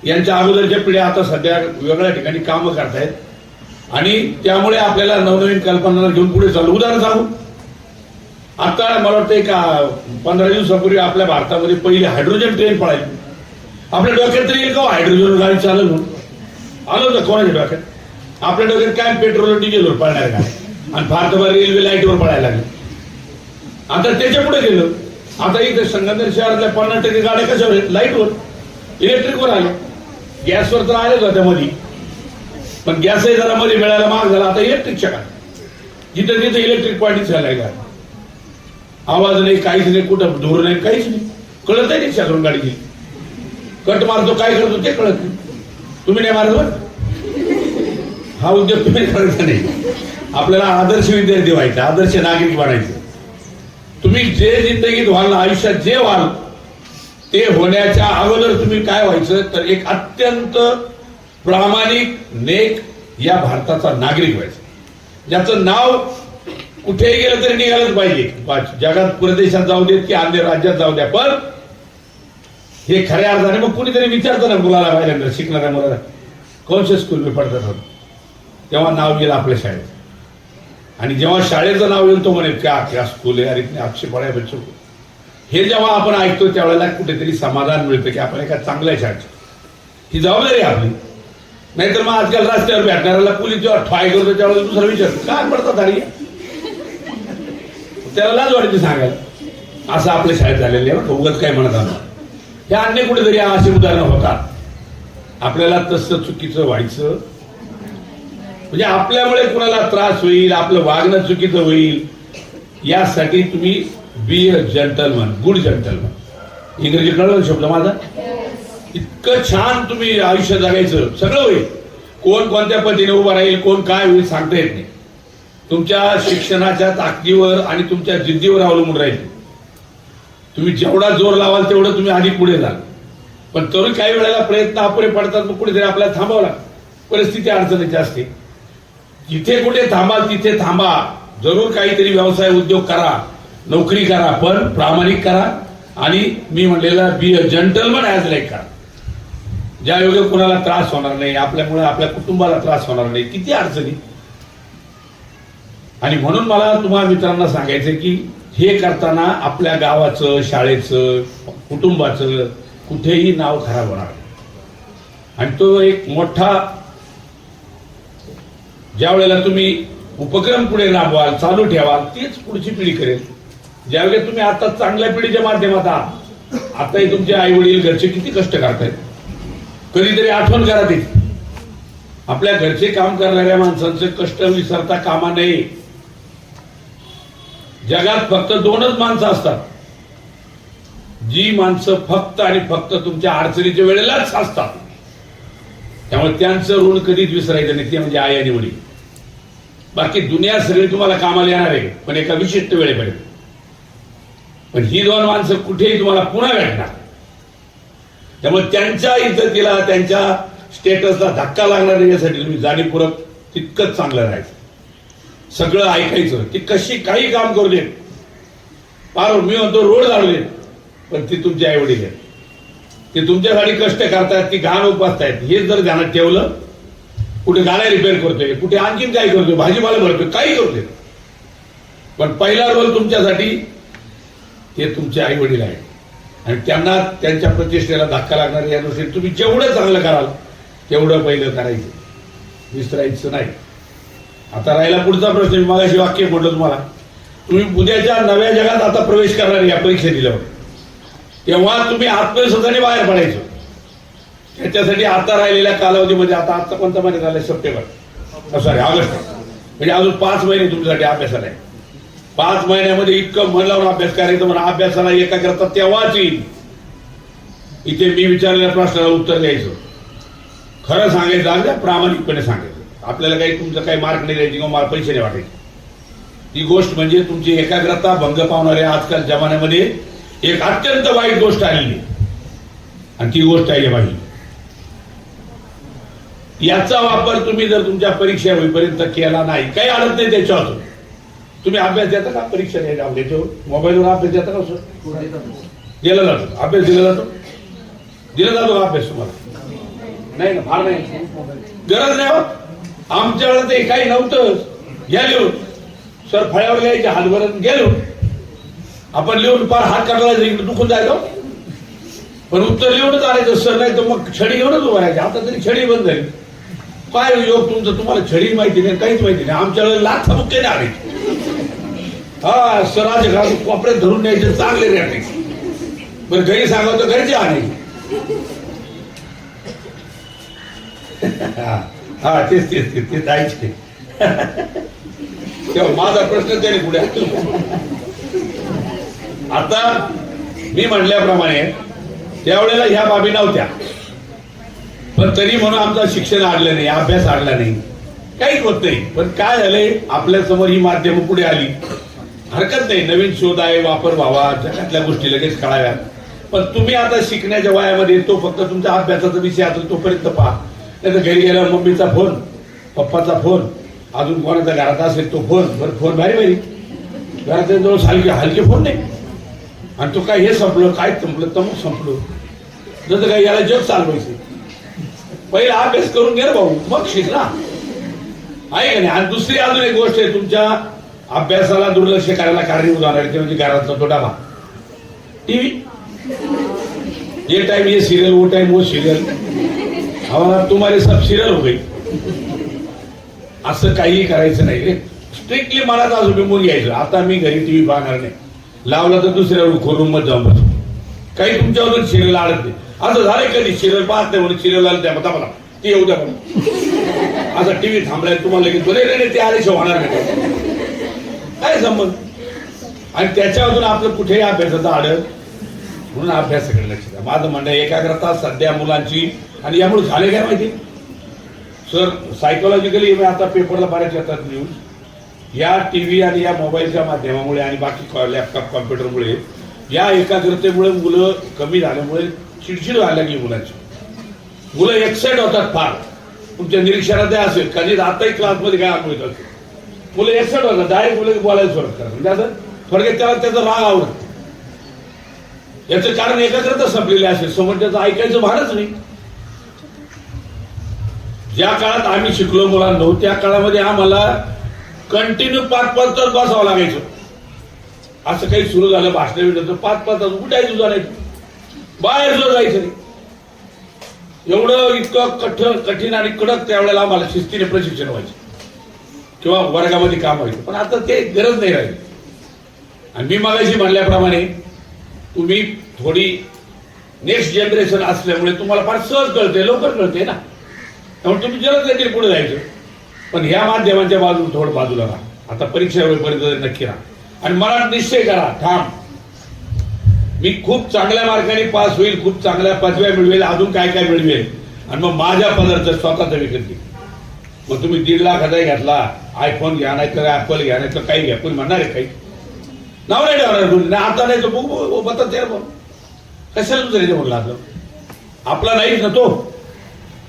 यांच्या अगोदरच्या पिढ्या आता सध्या वेगळ्या ठिकाणी कामं करतायत आणि त्यामुळे आपल्याला नवनवीन कल्पना घेऊन पुढे चालू. उदाहरण सांगू, आता मला वाटतं एक 15 दिवसापूर्वी आपल्या भारतामध्ये पहिली हायड्रोजन ट्रेन पळाली. आपल्या डोक्यात तरी येईल का हायड्रोजन गाडी चालेल म्हणून? आलं होतं कोणाच्या डोक्यात? आपल्या डोक्यात काय पेट्रोल डिझेलवर पळणार का? आणि फार तर रेल्वे लाईटवर पळायला लागली. आता त्याच्या पुढे गेलं. आता इथे संगमनेर शहरातल्या 50% गाड्या कशावर आहेत? लाईटवर, इलेक्ट्रिकवर आल्या. गॅसवर तर आलेच होत्या मध्ये, पण गॅसही जरा मध्ये मिळायला महाग झाला. आता इलेक्ट्रिकच्या काय जिथे तिथे इलेक्ट्रिक पॉइंट झालाय. आवाज नाही, काहीच नाही, कुठं धूर नाही, काहीच नाही. कळत नाही रिक्षातून गाडी गेली. कट मारतो, काय करतो ते कळत नाही. तुम्ही नाही मारत. हा उद्योग तुम्ही करायचा नाही. आपल्याला आदर्श विद्यार्थी व्हायचा, आदर्श नागरिक बनायचं. तुम्ही जे जिंदगीत व्हाल, आयुष्यात जे व्हाल, ते होण्याच्या अगोदर तुम्ही काय व्हायचं तर एक अत्यंत प्रामाणिक नेक या भारताचा नागरिक व्हायचं, ज्याचं नाव कुठेही गेलं तरी निघालच पाहिजे, जगात परदेशात जाऊ देत की अन्य राज्यात जाऊ द्या, पण हे खऱ्या अर्थाने मग कुणीतरी विचारतं ना मुलाला, पहिल्यांदा शिकणाऱ्या मुलाला, कोणत्या स्कूल में पडतात होत, तेव्हा नाव येईल आपल्या शाळेत. आणि जेव्हा शाळेचं नाव येईल तो म्हणेल क्या स्कूल आहे, अरे इतने अच्छे पढाई बच्चों को. हे जेव्हा आपण ऐकतो त्यावेळेला कुठेतरी समाधान मिळतं की आपण एका चांगल्या शाळेत, ही जबाबदारी आहे आपली. नाहीतर मग आजकाल रस्त्यावर भेटणाऱ्याला पोलीस जेव्हा ठॉय करतो त्यावेळेला दुसरा विचारतो काय पडतात अरे, त्याला लाज वाटते सांगायला. असं आपल्या शाळेत झालेलं आहे, उगाच काय म्हणत आलं. हे अन्य कुठेतरी अशी उदाहरणं होतात. आपल्याला तसं चुकीचं व्हायचं म्हणजे आपल्यामुळे कुणाला त्रास होईल, आपलं वागणं चुकीचं होईल, यासाठी तुम्ही बी अ जेंटलमन, गुड जेंटलमन. इंग्रजी कळलं शब्द माझा. इतकं छान तुम्ही आयुष्य जगायचं, सगळं होईल. कोण कोणत्या पद्धतीने उभा राहील, कोण काय होईल सांगता येत नाही. तुमच्या शिक्षणाच्या ताकदीवर आणि तुमच्या जिद्दीवर अवलंबून राहील. तुम्ही जेवढा जोर लावाल तेवढं तुम्ही अधिक पुढे जाल. पण तरी काही वेळेला प्रयत्न अपुरे पडतात, मग कुठेतरी आपल्याला थांबावं लागतं. परिस्थिती अडचणीची असते. जिथे कुठे थांबाल तिथे थांबा. जरूर काहीतरी व्यवसाय उद्योग करा, नोकरी करा, पण प्रामाणिक करा. आणि मी म्हणलेला be a gentleman as like करा. ज्या योग्य कुणाला त्रास होणार नाही, आपल्यामुळे आपल्या कुटुंबाला त्रास होणार नाही. किती अडचणी. आणि म्हणून मला तुम्हाला मित्रांना सांगायचं की हे करताना आपल्या गावाचं, शाळेचं, कुटुंबाचं कुठेही नाव खराब होणार. आणि तो एक मोठा ज्या वेळेला तुम्ही उपक्रम पुढे राबवाल, चालू ठेवाल, तीच पुढची पिढी करेल. ज्यावेळेला तुम्ही आता चांगल्या पिढीच्या माध्यमात आहात, आताही तुमचे आई वडील घरचे किती कष्ट करतायत, कधीतरी आठवण करा ते. आपल्या घरचे काम करणाऱ्या माणसांचे कष्ट विसरता कामा नये. जगात फक्त दोनच माणसं असतात, जी माणसं फक्त आणि फक्त तुमच्या अडचणीच्या वेळेलाच असतात. त्यामुळे त्यांचं ऋण कधीच विसरायचं नाही, ते म्हणजे आई आणि वडील. बाकी दुनिया सगळी तुम्हाला कामाला येणार आहे, पण एका विशिष्ट वेळेपर्यंत. पण ही दोन माणसं कुठेही तुम्हाला पुन्हा भेटणार. त्यामुळे त्यांच्या इज्जतीला, त्यांच्या स्टेटसला धक्का लागणार नाही यासाठी तुम्ही जाणीवपूर्वक तितकंच चांगलं राहायचं. सगळं ऐकायचं. ती कशी काही काम करू देत, पार मी म्हणतो रोड झाडू देत, पण ती तुमची आई वडील आहेत. ते तुमच्यासाठी कष्ट करतायत, ती घाण उपासतायत. हेच जर ध्यानात ठेवलं, कुठे गाड्या रिपेअर करतोय, कुठे आणखीन काय करतोय, भाजीपाला भरतोय, काही करतोय, पण पहिला रोल तुमच्यासाठी ते तुमचे आई वडील आहेत. आणि त्यांना त्यांच्या प्रतिष्ठेला धक्का लागणार या दृष्टीने तुम्ही जेवढं चांगलं कराल तेवढं पहिलं करायचं, विसरायचं नाही. आता राहिला पुढचा प्रश्न. मी मगाशी वाक्य म्हटलं तुम्हाला, तुम्ही उद्याच्या नव्या जगात आता प्रवेश करणार या परीक्षा दिल्यावर, तेव्हा तुम्ही आत्मविश्वासाने बाहेर पडायचं. त्याच्यासाठी आता राहिलेल्या कालावधीमध्ये, आता कोणता महिना झाला, सप्टेंबर, सॉरी ऑगस्ट, म्हणजे अजून 5 महिने तुमच्यासाठी अभ्यासाला आहे. 5 महिन्यामध्ये इतकं मन लावून अभ्यास करायचं. म्हणून अभ्यासाला एकाग्रता तेव्हाच येईल. इथे मी विचारलेल्या प्रश्नाला उत्तर द्यायचं, खरं सांगायचं, अगदी प्रामाणिकपणे सांगायचं. आपल्याला काही तुमचं काही मार्क नाही द्यायची किंवा मला पैसे नाही वाटायचे. ती गोष्ट म्हणजे तुमची एकाग्रता भंग पावणाऱ्या आजकाल जमान्यामध्ये एक अत्यंत वाईट गोष्ट आलेली, आणि ती गोष्ट आहे बाई. याचा वापर तुम्ही जर तुमच्या परीक्षा होईपर्यंत केला नाही, काही अडत नाही त्याच्यावर. तुम्ही अभ्यास देता का परीक्षा द्यायच्या मोबाईलवर अभ्यास देता का सर? दिला जातो अभ्यास, दिला जातो अभ्यास तुम्हाला? नाही ना, फार नाही, गरज नाही. आमच्या वेळेला ते काही नव्हतंच. घ्या लिहून, सर फळ्यावर लिहायचे, हात भरून घ्या लिहून. आपण लिहून पार हात काढला इकडे दुखून जायचो, पण उत्तर लिहूनच आणायचं सर. नाही तर मग छडी घेऊनच उभं राहायचे. आता तरी छडी बंद झाली. काय योग तुमचं, तुम्हाला छडी माहिती नाही, काहीच माहिती नाही. आमच्या वेळेला लाथा मुक्केने आणायची. हा, सराचे घरात कोपऱ्यात धरून न्यायचे, चांगले रेटे. बरं घरी सांगावं घरचे आणायचे. हा तेच जायचे. तेव्हा माझा प्रश्न त्याने पुढे. आता मी म्हणल्याप्रमाणे त्यावेळेला ह्या बाबी नव्हत्या, पण तरी म्हणून आमचं शिक्षण आडलं नाही, अभ्यास आडला नाही, काहीच होत नाही. पण काय झालंय, आपल्या समोर ही माध्यमं पुढे आली, हरकत नाही, नवीन शोध आहे, वापर व्हावा, जगातल्या गोष्टी लगेच कळाव्यात. पण तुम्ही आता शिकण्याच्या वयामध्ये तो फक्त तुमचा अभ्यासाचा विषय असेल तोपर्यंत पहा. नाही तर घरी गेल्यावर मम्मीचा फोन, पप्पाचा फोन, अजून कोणाचा घरात असेल तो फोन, बरं फोन भारी घराच्या जवळ हलके हलके फोन नाही. आणि तो काय हे संपलं काय संपलं तमक संपलं जसं काय याला जग चालवायचं. पहिला अभ्यास करून घे रे भाऊ मग शिक ना, आहे का नाही. आणि दुसरी अजून एक गोष्ट आहे, तुमच्या अभ्यासाला दुर्लक्ष करायला कारणीभूत होणार ते म्हणजे घरातला तो डबा टीव्ही. ये टाइम ये सीरियल वो टाइम वो सीरियल, हमारा तुम्हारे सब सीरियल हो गई. असं काही करायचं नाही रे. स्ट्रिक्टली मला असं बिंबून घ्यायचं. आता मी घरी टीव्ही पाहणार नाही, लावला तर दुसऱ्या खोरून मध्ये जाऊन बसतो. काही तुमच्यावर सिरियल आडत नाही. असं झालंय कधी सिरियल पाहत नाही म्हणून सिरियल आलं त्या मला ती येऊ द्या म्हणून असा टीव्ही थांबलाय तुम्हाला लगेच बरे रे ते आल्याशिवाय होणार नाही. काय संबंध. आणि त्याच्यावरून आपलं कुठेही अभ्यासाचा आडत म्हणून अभ्यासाकडे लक्ष द्या. माझं म्हणणं एकाग्रता सध्या मुलांची, आणि यामुळे झाले काय माहिती सर, सायकोलॉजिकली आता पेपरला बऱ्याच येतात न्यूज, या टीव्ही आणि या मोबाईलच्या माध्यमामुळे आणि बाकी लॅपटॉप कॉम्प्युटरमुळे या एकाग्रतेमुळे मुलं कमी झाल्यामुळे चिडचिड व्हायला लागली मुलांची. मुलं एक्साइट होतात फार. तुमच्या निरीक्षणात असेल कधी आताही क्लासमध्ये काय अनुभव येतात, मुलं एक्साइट होतात, डायरेक्ट मुलं बोलायला सुरुवात करतात. म्हणजे असं थोडक्यात त्याला त्याचा राग आवडत. याचं कारण एकाग्रता संपलेली असेल, समोर त्याचं ऐकायचं भारच नाही. ज्या काळात आम्ही शिकलो मुलांना त्या काळामध्ये आम्हाला कंटिन्यू 5-5 तास बसावं लागायचं. असं काही सुरू झालं भाषण 5-5 तास उठायचं सुद्धा नाही, बाहेर सुद्धा जायचं नाही. एवढं इतकं कठीण आणि कडक त्यावेळेला आम्हाला शिस्तीने प्रशिक्षण व्हायचं किंवा वर्गामध्ये काम व्हायचं. पण आता ते गरज नाही राहिली. आणि मी मगाशी म्हणल्याप्रमाणे तुम्ही थोडी नेक्स्ट जनरेशन असल्यामुळे तुम्हाला फार सहज कळते, लवकर कळते ना, त्यामुळे तुम्ही जलद गतीने पुढे जायचं. पण ह्या माध्यमांच्या बाजूला थोडं बाजूला राहा. आता परीक्षा होईपर्यंत नक्की राहा आणि मनात निश्चय करा, ठाम मी खूप चांगल्या मार्काने पास होईल, खूप चांगल्या पदव्या मिळवेल, अजून काय काय मिळवेल, आणि मग माझ्या पदार्थ स्वतःचा विकत घेईल. मग तुम्ही 1.5 लाखाचा घेतला, आयफोन घ्या नाही तर ऍपल घ्या नाही तर काही घ्या, कोणी म्हणणार आहे काही नाव नाही ठेवणार कोणी नाही. आता नाही तो बघ कशाला तुझं म्हणलं आपला नाहीच ना तो,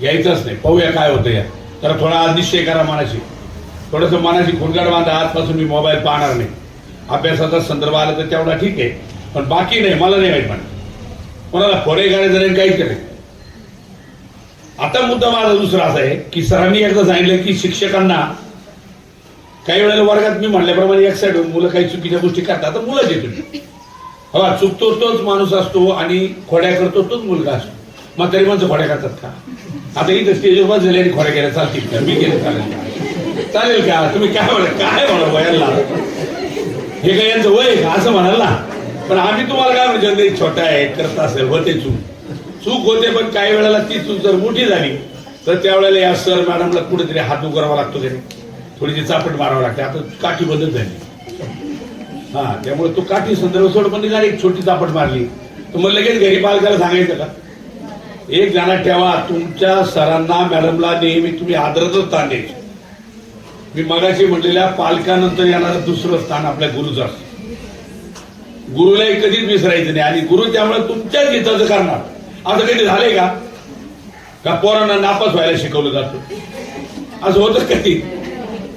घ्यायचाच नाही. पाहूया काय होतं या. तर थोडा आज निश्चय करा मनाशी, थोडंसं मनाशी खुणगाड बांधा. आजपासून मी मोबाईल पाहणार नाही. अभ्यासाचा संदर्भ आला तर तेवढा ठीक आहे, पण बाकी नाही. मला नाही माहित म्हणा कोणाला फोडे करायचं नाही, काहीच करायचं. आता मुद्दा माझा दुसरा असा आहे की सरांनी एकदा सांगितलं की शिक्षकांना काही वेळेला वर्गात मी म्हणल्याप्रमाणे एक साईड मुलं काही चुकीच्या गोष्टी करतात, तर मुलं देतो हवा चुकतो तोच माणूस असतो आणि खोड्या करतो तोच मुलगा असतो. मग तरी माणसं खोड्या करतात का? आता इथं स्टेजवर बसले आणि खोड्या केल्या चालतील का? मी केलं चालेल का? तुम्ही काय म्हणा वयाला हे काय यांचं वय का असं म्हणाल ना. पण आम्ही तुम्हाला काय म्हणजे छोटा आहे करत असेल होते चूक होते, पण काही वेळेला ती चूक जर मोठी झाली तर त्यावेळेला या सर मॅडमला कुठेतरी हात उकरावा लागतो, त्याने थोडीशी चापट मारावं लागते. आता काठी बंदच झाली, हा, त्यामुळे तो काठी संदर्भ सोड पण झाली, एक छोटी चापट मारली तर मग लगेच घरी पालकाला सांगायचं का? एक ध्यानात ठेवा, तुमच्या सरांना मॅडमला नेहमी तुम्ही आदराचं स्थान द्यायचं. मी मगाशी म्हटलेल्या पालकानंतर येणारं दुसरं स्थान आपल्या गुरुचं असतं. गुरुलाही कधीच विसरायचं नाही आणि गुरु त्यामुळे तुमच्याच हिताचं करणार. असं कधी झालंय का पोरांना नापास व्हायला शिकवलं जातं? असं होतं कधी?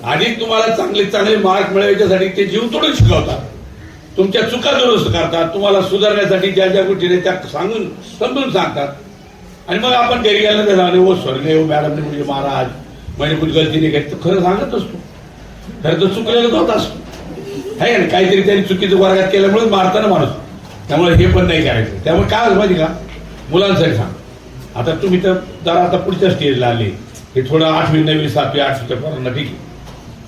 आधी तुम्हाला चांगले मार्क मिळवायच्यासाठी ते जीव तोडून शिकवतात, तुमच्या चुका दुरुस्त करतात, तुम्हाला सुधारण्यासाठी ज्या ज्या गोष्टी त्या सांगून समजून सांगतात. आणि मग आपण घरी गेलं तर ओ स्वर्गदेव मॅडमने म्हणजे महाराज म्हणजे कुठे गलतीने घेतली तर खरं सांगत असतो, खरं तर चुकलेलं होत असतो आहे ना. काहीतरी त्यांनी चुकीचं वर्गात केल्यामुळे मारताना माणूस, त्यामुळे हे पण नाही करायचं. त्यामुळे काय झालं माहिती का, मुलांसाठी सांग. आता तुम्ही तर जरा आता पुढच्या स्टेजला आले, हे थोडं 8वी 9वी 7वी 8वीच्या पोरांना ठीक आहे,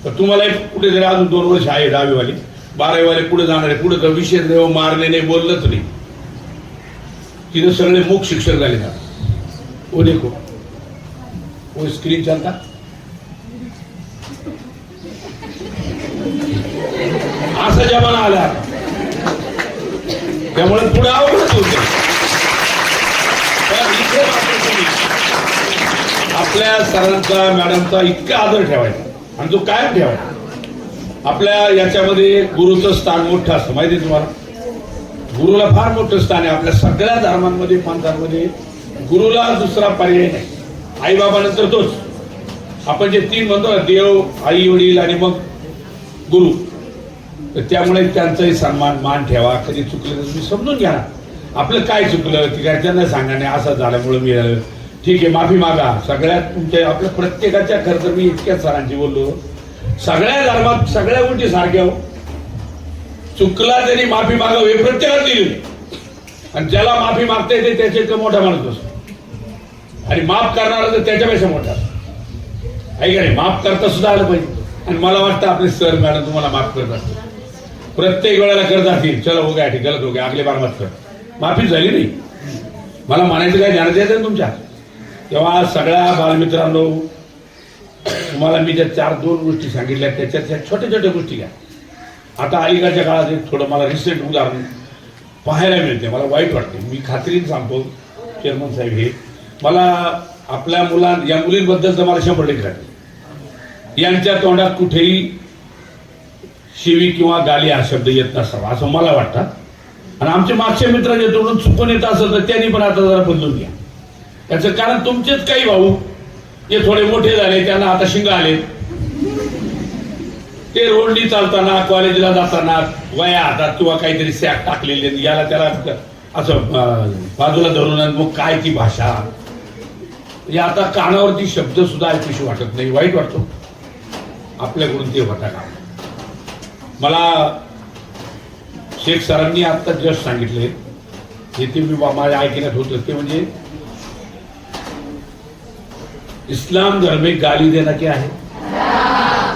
तर तुम्हाला कुठेतरी अजून 2 वर्ष आहे, 10वीवाली 12वीवाले पुढे जाणार आहे. पुढे तर विषय नाही, मारणे नाही, बोललंच नाही, तिथं सगळे मूक शिक्षक झाले ना. वो देखो वो स्क्रीन चलता, असा जमाना आला. त्यामुळे पुढे आवडत होते. आपल्या सरांचा मॅडमचा इतका आदर ठेवायचा आणि तो कायम ठेवायचा. आपल्या याच्यामध्ये गुरुचं स्थान मोठं असतं माहिती आहे तुम्हाला. गुरुला फार मोठं स्थान आहे. आपल्या सगळ्या धर्मांमध्ये पंथांमध्ये गुरुला दुसरा पर्याय नाही. आई बाबानंतर तोच. आपण जे 3 म्हणतो ना, देव आई वडील आणि मग गुरु, तर त्यामुळे त्यांचाही सन्मान मान ठेवा. कधी चुकलं तर तुम्ही समजून घ्या आपलं काय चुकलं ती काय त्यांना सांगा नाही असं झाल्यामुळं मी झालं ठीक आहे माफी मागा. सगळ्यात तुमच्या आपल्या प्रत्येकाच्या खरं तर मी इतक्याच सरांची बोललो सगळ्या धर्मात सगळ्या गोष्टी सारख्या हो. चुकला त्यांनी माफी मागावी हे प्रत्येकाला दिली आणि ज्याला माफी मागता येते त्याच्या मोठा माणूस असतो आणि माफ करणारा तर त्याच्यापेक्षा मोठा आहे का नाही. माफ करता सुद्धा आलं पाहिजे. आणि मला वाटतं आपले सर मॅडम तुम्हाला माफ करत असतात प्रत्येक वेळेला करत असतील. चलो हो गया ठीक गलत हो गया अगले बार मत कर. माफी झाली नाही. मला म्हणायचं काय ध्यानात येतं ना तुमच्या. तेव्हा सगळ्या बालमित्रांनो तुम्हाला मी ज्या 2 गोष्टी सांगितल्या त्याच्यात छोट्या छोट्या गोष्टी घ्या. आता अलीकडच्या काळात एक थोडं मला रिसेंट उदाहरण पाहायला मिळते. मला वाईट वाटते. मी खात्रीने सांगतो चेअरमन साहेब हे मला आपल्या या मुलींबद्दल तर मला 100% खात्री. यांच्या तोंडात कुठेही शिवी किंवा गाली हा शब्द येत नसावा असं मला वाटतं. आणि आमच्या मागच्या मित्रांच्या तोंडून चुकून येत असं तर त्यांनी पण आता जरा बदलून घ्या. याचं कारण तुमचेच काही भाऊ जे थोडे मोठे झाले त्यांना आता शिंग आले. ते रोडनी चालताना कॉलेजला जाताना वया हातात किंवा काहीतरी सॅक टाकलेले याला त्याला असं बाजूला धरून मग काय ती भाषा आता कानावरती शब्द सुद्धा ऐकूशी वाटत नाही. वाईट वाटतो आपल्याकडून ते होता का. मला शेख सरांनी आता जस्ट सांगितले हे ते मी माझ्या ऐकण्यात होतं ते म्हणजे इस्लाम धर्म एक गाली देना क्या है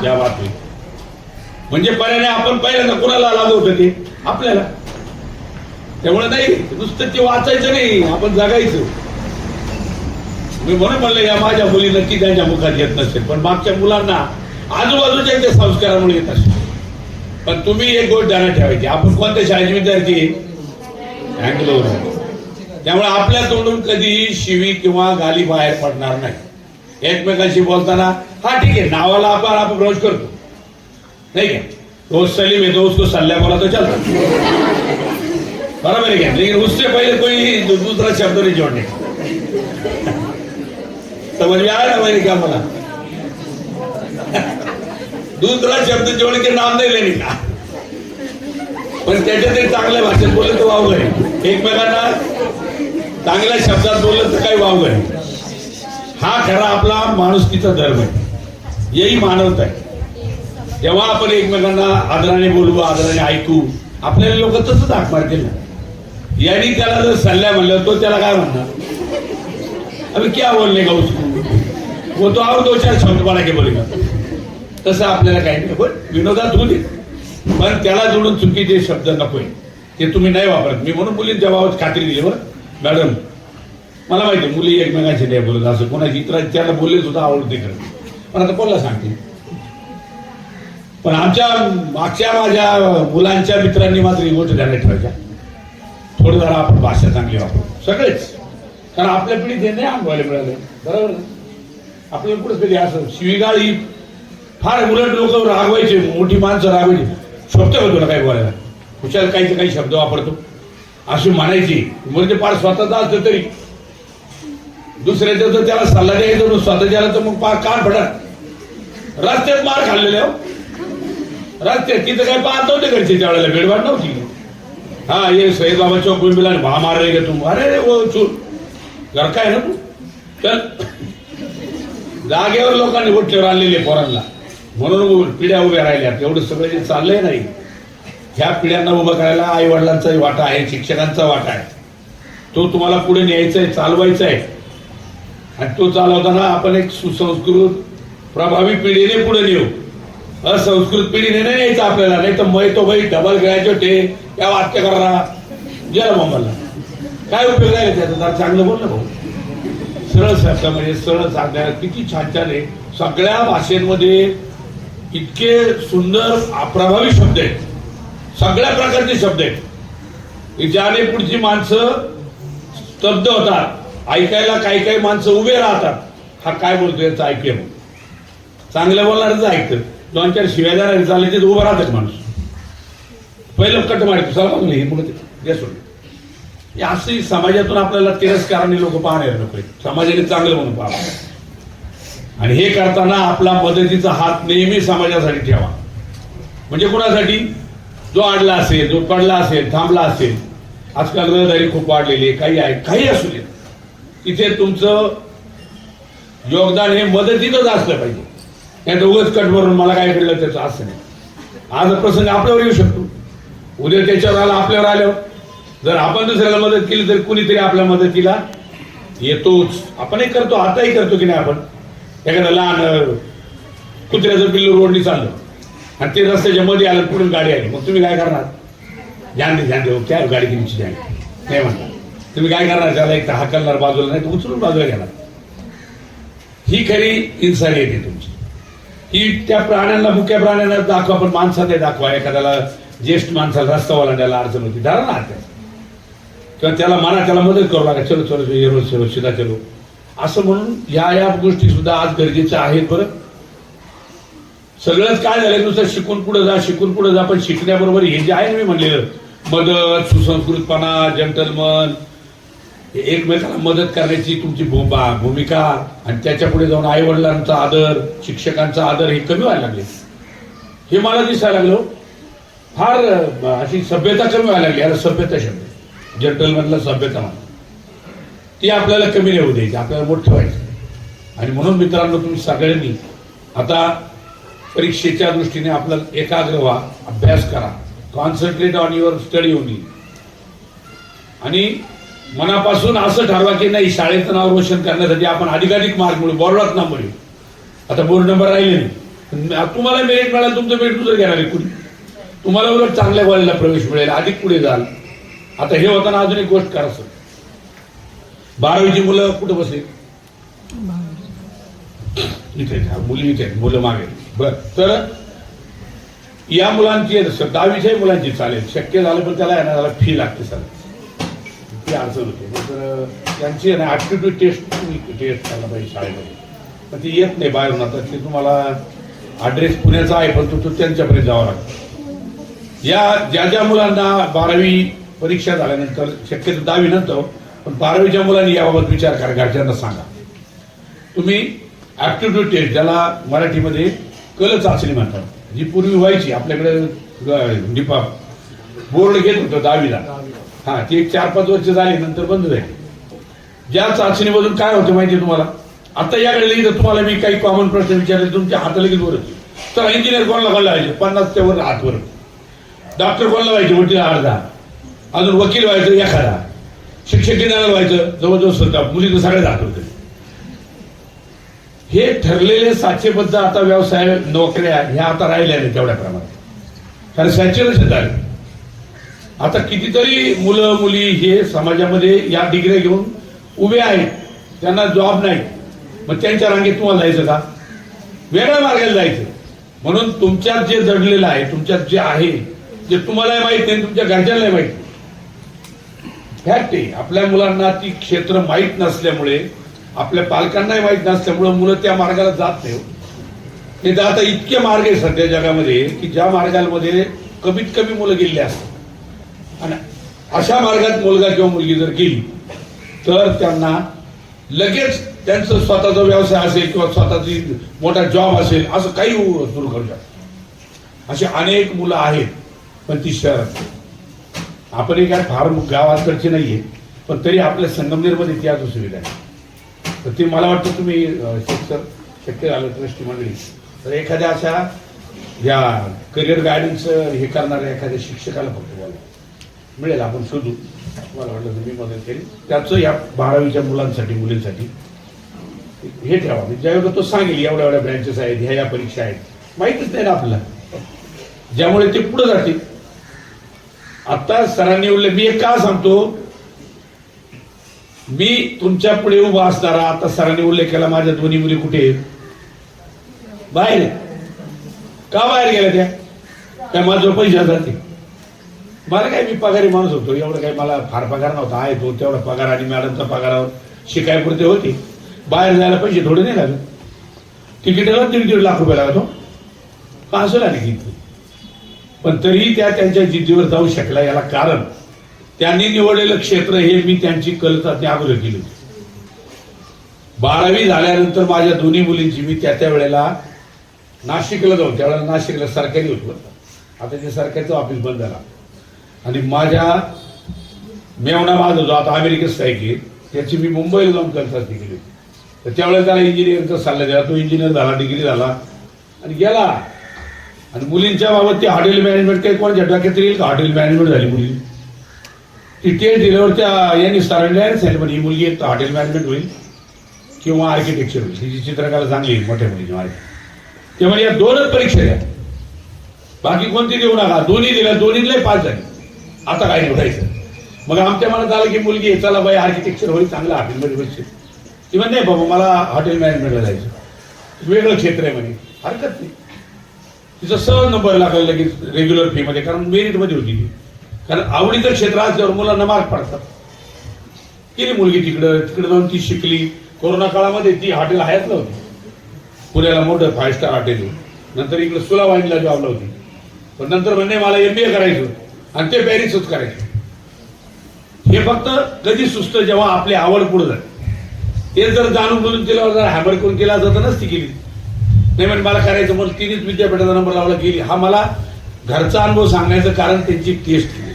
या बात में. म्हणजे पर्याय आपण पहिल्यांदा कोणाला लागू होतं ते आपल्याला. त्यामुळे नाही नुसतं ते वाचायचं नाही आपण जगायचं. मी म्हणून म्हणलं या माझ्या मुली नक्की त्यांच्या मुखात येत नसेल पण मागच्या मुलांना आजूबाजूच्या त्या संस्कारामुळे येत असेल. पण तुम्ही एक गोष्ट ध्यानात ठेवायची आपण कोणत्या शाळेचे विद्यार्थी अँग्लो. त्यामुळे आपल्या तोंडून कधी शिवी किंवा गाली बाहेर पडणार नाही. एकमेकांशी बोलताना हा ठीक आहे नावाला आपण रोज करतो नहीं क्या रोज सलीम है तो उसको सल्ला बोला तो चलता बराबर है क्या. लेकिन उससे पहले कोई दूसरा शब्द नहीं जोड़ने. समझ में आया ना मैंने क्या बोला. दूसरा शब्द जोड़ के नाम नहीं लेने का. पण त्याच्या ते चांगल्या भाषेत बोललं तर वावग आहे. एकमेकांना चांगल्या शब्दात बोललं तर काही वावग आहे. हा खरा आपला माणुसकीचा धर्म आहे. यही मानवता आहे. जेव्हा आपण एकमेकांना आदराने बोलू आदराने ऐकू आपल्याला लोक तसंच हाक मारतील ना. यांनी त्याला जर सल्ला म्हणलं तो त्याला काय म्हणणार अभी क्या बोलने का उसको वो तो और 2-4 शब्द बड़ा के बोलेगा. तसं आपल्याला काही नाही. पण विनोदात होऊ दे पण त्याला जोडून चुकीचे शब्द नकोय ते तुम्ही नाही वापरत. मी म्हणून मुलींच्या बाबत खात्री दिली बरं मॅडम. मला माहिती मुली एकमेकांशी नाही बोलत असं कोणाची इतर त्याला बोलले सुद्धा आवडते करत पण आता कोणाला सांगते. पण आमच्या मागच्या माझ्या मुलांच्या मित्रांनी मात्र ही गोष्ट ध्यानात ठेवायच्या. थोडं जरा आपण भाषा चांगली वापरू सगळेच. कारण आपल्या पिढीत हे नाही अनुभवायला मिळालं बरोबर. आपल्याला पुढे कधी असं शिवीगाळ ही फार उलट लोक रागवायचे मोठी माणसं रागवायची. शोभतं का तुला काही बोलायला हुशार काही शब्द वापरतो अशी म्हणायची म्हणजे फार स्वतःचा असतं तरी दुसऱ्याच्या तर त्याला सल्ला द्यायचा स्वतःच्याला तर मग फार कान फडत. रस्त्यात मार खाल्लेले हो रस्त्यात तिथं काही पाहत नव्हते घरचे त्यावेळेला भेडवाट नव्हती. हा ये सईद बाबा चौक मिला भा मार रे तुम अरे वो चूर घर काय ना तू चल. जागेवर लोकांनी गोष्टीवर आणलेले पोरांना म्हणून पिढ्या उभ्या राहिल्या. एवढं सगळं जे चाललंय नाही ह्या पिढ्यांना उभं करायला आई वडिलांचाही वाटा आहे शिक्षकांचा वाटा आहे. तो तुम्हाला पुढे न्यायचा आहे चालवायचा आहे. आणि तो चालवताना आपण एक सुसंस्कृत प्रभावी पिढीने पुढे नेऊ. असंस्कृत पिढीने नाही यायचं आपल्याला. नाही तर मै तो बाई डबल ग्रॅज्युएट आहे या वाक्य करा गेला मोबाईलला काय उपयोग आहे त्याचा. जरा चांगलं बोल ना भाऊ. सरळ शब्दामध्ये सरळ सांगण्यात किती छान छान आहे. सगळ्या भाषेमध्ये इतके सुंदर प्रभावी शब्द आहेत. सगळ्या प्रकारचे शब्द आहेत ज्याने पुढची माणसं स्तब्ध होतात. ऐकायला काही माणसं उभे राहतात. हा काय बोलतो याचं ऐकूया. चांगलं बोलणारच ऐकतं. 2-4 शिव्या देणारे चालले ते उभं राहतात माणूस. पहिलं कट मारतो चला बघ नाही मग ते सोडलं. असंही समाजातून आपल्याला तिरस्काराने लोक पाहणार नको. समाजाने चांगलं म्हणून पाहावं. आणि हे करताना आपला मदतीचा हात नेहमी समाजासाठी ठेवा. म्हणजे कोणासाठी जो अडला असेल, जो पडला असेल, थांबला असेल, आजकाल रहदारी खूप वाढलेली आहे, काही आहे, काही असू दे, तिथे तुमचं योगदान हे मदतीतच असलं पाहिजे. नाही तर उगाच कट भरून मला काय कळलं त्याचं असं नाही. आज प्रसंग आपल्यावर येऊ शकतो, उद्या त्याच्यावर आला, आपल्यावर आल्यावर जर आपण दुसऱ्याला मदत केली तर कुणीतरी आपल्या मदतीला येतोच. आपणही करतो, आताही करतो की नाही. आपण एखादं लहान कुत्र्याचं पिल्लू रोडनी चाललं आणि ते रस्त्याच्या मध्ये आलं, पुढून गाडी आली, मग तुम्ही काय करणार? ध्यान दे त्या गाडी तुमची ध्यान नाही म्हणणार. तुम्ही काय करणार? त्याला एक हाकलणार बाजूला, नाही तर उचलून बाजूला घेणार. ही खरी इन्सानियत आहे तुमची. ही त्या प्राण्यांना, मुक्या प्राण्यांना दाखवा, पण माणसाने दाखवा. एखाद्याला ज्येष्ठ माणसाला रस्ता ओलांडायला अडचण होती, धरा ना हात किंवा त्याला म्हणा, त्याला मदत करू लागा, चलो चलो चलो सीधा चलो असं म्हणून या गोष्टी सुद्धा आज गरजेच्या आहेत. बरं, सगळंच काय झालं, नुसतं शिकून पुढे जा, पण शिकण्याबरोबर हे जे आहे ना, मी म्हणलेलं मदत, सुसंस्कृतपणा, जंटलमन, एकमेकाला मदत करण्याची तुमची भूमिका, आणि त्याच्या पुढे जाऊन आई वडिलांचा आदर, शिक्षकांचा आदर, हे कमी व्हायला लागले. हे मला दिसायला लागलो. फार अशी सभ्यता कमी व्हायला लागली. अरे सभ्यता शब्द, जंटलमॅनला सभ्यता म्हणा, ती आपल्याला कमी नाही होऊ द्यायची, आपल्याला मोठं ठेवायचं. आणि म्हणून मित्रांनो, तुम्ही सगळ्यांनी आता परीक्षेच्या दृष्टीने आपल्याला एकाग्र व्हा, अभ्यास करा, concentrate on your study only. आणि मनापासून असं ठरवा की नाही, शाळेचं नाव रोशन करण्यासाठी आपण अधिकाधिक मार्क मिळू, बोर्डात ना मिळू. आता बोर्ड नंबर राहिले नाही, तुम्हाला मेरिट मिळालं, तुमचं मेरिट दुसरं घेणार आहे कुणी, तुम्हाला उलट चांगल्या कॉलेजला प्रवेश मिळेल, अधिक पुढे जाल. आता हे होताना अजून एक गोष्ट करा सर, 12वीची मुलं कुठं बसले? इथे मुली, इथे मुलं मागे. बर, तर या मुलांची 10वीच्या मुलांची चालेल, शक्य झालं, पण त्याला त्याला फी लागते सर, ती अडचण होते. तर त्यांची ऍप्टिट्यूड टेस्ट करायला पाहिजे शाळेमध्ये, पण ती येत नाही बाहेरून. आता ते तुम्हाला ऍड्रेस पुण्याचा आहे, पण तो त्यांच्यापर्यंत जावं लागतं. या ज्या मुलांना 12वी परीक्षा झाल्यानंतर, शक्यतो 10वी नंतर, पण 12वीच्या मुलांनी याबाबत विचार करा, घरच्यांना सांगा. तुम्ही ऍप्टिट्यूड टेस्ट, ज्याला मराठीमध्ये कल चाचणी म्हणतात, जी पूर्वी व्हायची आपल्याकडे, डिपा बोर्ड घेत होतं 10वीला, हा, ती एक 4-5 वर्ष झाली, नंतर बंद झाली. ज्या चाचणीमधून काय होतं माहिती तुम्हाला? आता याकडे इथं तुम्हाला मी काही कॉमन प्रश्न विचारले, तुमच्या हात लगेच वर होते. तर इंजिनियर कोणाला व्हायचे? 50च्या वर हात वर. डॉक्टर कोणाला व्हायचे? वकील अर्धा. अजून वकील व्हायचं एखादा. शिक्षक दिनाला व्हायचं जवळजवळ स्वतः, मुलीचं सगळे जात होते. हे ठरलेले साचेबद्ध आता व्यवसाय, नोकऱ्या ह्या आता राहिल्या नाही तेवढ्या प्रमाणात, कारण सॅच्युरेशन झाले. आता कितीतरी मुलं मुली हे समाजामध्ये या डिग्र्या घेऊन उभे आहेत, त्यांना जॉब नाही, मग त्यांच्या रांगेत तुम्हाला जायचं का? वेगळ्या मार्गाला जायचं. म्हणून तुमच्यात जे जडलेलं आहे, तुमच्यात जे आहे, जे तुम्हालाही माहित नाही, तुमच्या घरच्यांनाही माहित नाही, फॅक्ट आहे. आपल्या मुलांना ती क्षेत्र माहीत नसल्यामुळे, आपल्या पालकांनाही माहीत नसल्यामुळे मुलं त्या मार्गाला जात नाही. नाही तर आता इतके मार्ग आहे सध्या जगामध्ये की ज्या मार्गामध्ये कमीत कमी मुलं गेलेली असतात, आणि अशा मार्गात मुलगा किंवा मुलगी जर गेली तर त्यांना लगेच त्यांचं स्वतःचा व्यवसाय असेल किंवा स्वतःची मोठा जॉब असेल, असं काही सुरू करू शकतात. अशी अनेक मुलं आहेत, पण ती शहरात. आपण काय फार गावाकडची नाहीये, पण तरी आपल्या संगमनेरमध्ये ती आज सुविधा आहे. तर ते मला वाटतं तुम्ही शक्य झालं ट्रस्टी मंडळी, तर एखाद्या अशा या करिअर गायडन्स हे करणाऱ्या एखाद्या शिक्षकाला फक्त बोला मिळेल, आपण शोधू. मला वाटलं तर मी मदत केली त्याचं या 12वीच्या मुलांसाठी, मुलींसाठी हे ठेवा. ज्यावेळेला तो सांगेल एवढ्या एवढ्या ब्रँचेस आहेत, ह्या परीक्षा आहेत, माहितीच नाही ना आपल्याला, ज्यामुळे ते पुढे जातील. आता सरांनी उल्लेख, मी एक का सांगतो, मी तुमच्या पुढे उभा असणारा, आता सरांनी उल्लेख केला माझ्या दोन्ही मुली कुठे आहेत? बाहेर. का बाहेर गेल्या त्या? काय माझं पैसे जाते? मला काय, मी पगारी माणूस होतो, एवढं काय मला फार पगार नव्हता, आहे तो तेवढा पगार, आणि मॅडमचा पगारावर शिकायपुरते होते. बाहेर जायला पैसे थोडे नाही लागत. तिकीटाला 1.5 लाख रुपये लागतो का असं लागले की, पण तरीही त्या त्यांच्या जिद्दीवर जाऊ शकला. याला कारण त्यांनी निवडलेलं क्षेत्र हे मी त्यांची कलता त्या अगोदर केली होती. 12वी झाल्यानंतर माझ्या दोन्ही मुलींची मी त्या वेळेला नाशिकला जाऊन, त्यावेळेला नाशिकला सरकारी होतो, आता ते सरकारचं ऑफिस बंद झाला आणि माझ्या मेवणा माझा जो आता अमेरिकेत स्थायिक आहे त्याची मी मुंबईला जाऊन कन्सल्टी केली तर त्यावेळेस त्याला इंजिनिअरिंगचा सल्ला दिला. तो इंजिनियर झाला, डिग्री झाला आणि गेला. आणि मुलींच्या बाबत ते हॉटेल मॅनेजमेंट काही कोणाच्या डोक्यात येईल का हॉटेल मॅनेजमेंट झाली मुली? ती टेस्ट दिल्यावर त्या यांनी सरांनी सांगितलं पण ही मुलगी एक तर हॉटेल मॅनेजमेंट होईल किंवा आर्किटेक्चर होईल. तिची चित्रकला चांगली आहे मोठ्या मुलीची माझी. ते म्हणजे या दोनच परीक्षा द्या, बाकी कोणती देऊ नका. दोन्ही दिल्या, दोन्हीला पास झाली. आता काय निवडायचं? मग आमच्या मनात आलं की मुलगी चला बाई आर्किटेक्चर होईल, चांगलं हॉटेलमध्ये बसते. ती म्हणते बाबा मला हॉटेल मॅनेजमेंटला जायचं, वेगळं क्षेत्र आहे म्हणे. हरकत नाही. तिचा सहज नंबर लागला लगेच रेग्युलर फी मध्ये, कारण मेरिटमध्ये होती ती. कारण आवडीचं क्षेत्र असल्यावर मुलांना मार्क पडतात. गेली मुलगी तिकडे जाऊन ती शिकली. कोरोना काळामध्ये ती हॉटेल हयातला होती, पुण्याला मोठं 5 स्टार हॉटेल. नंतर इकडे सुलावाईनला जॉबला होती. पण नंतर म्हणणे मला MBA करायचं आणि ते पॅरिसच करायचं. हे फक्त कधी सुस्त जेव्हा आपली आवड पुढे जाते. ते जर जाणून बुजून तिला जर हॅमर करून केला जातं नसती केली. नाही म्हणजे मला करायचं म्हणून तिनेच विद्यापीठाचा नंबर लावला गेली. हा मला घरचा अनुभव सांगण्याचं कारण त्यांची टेस्ट केली.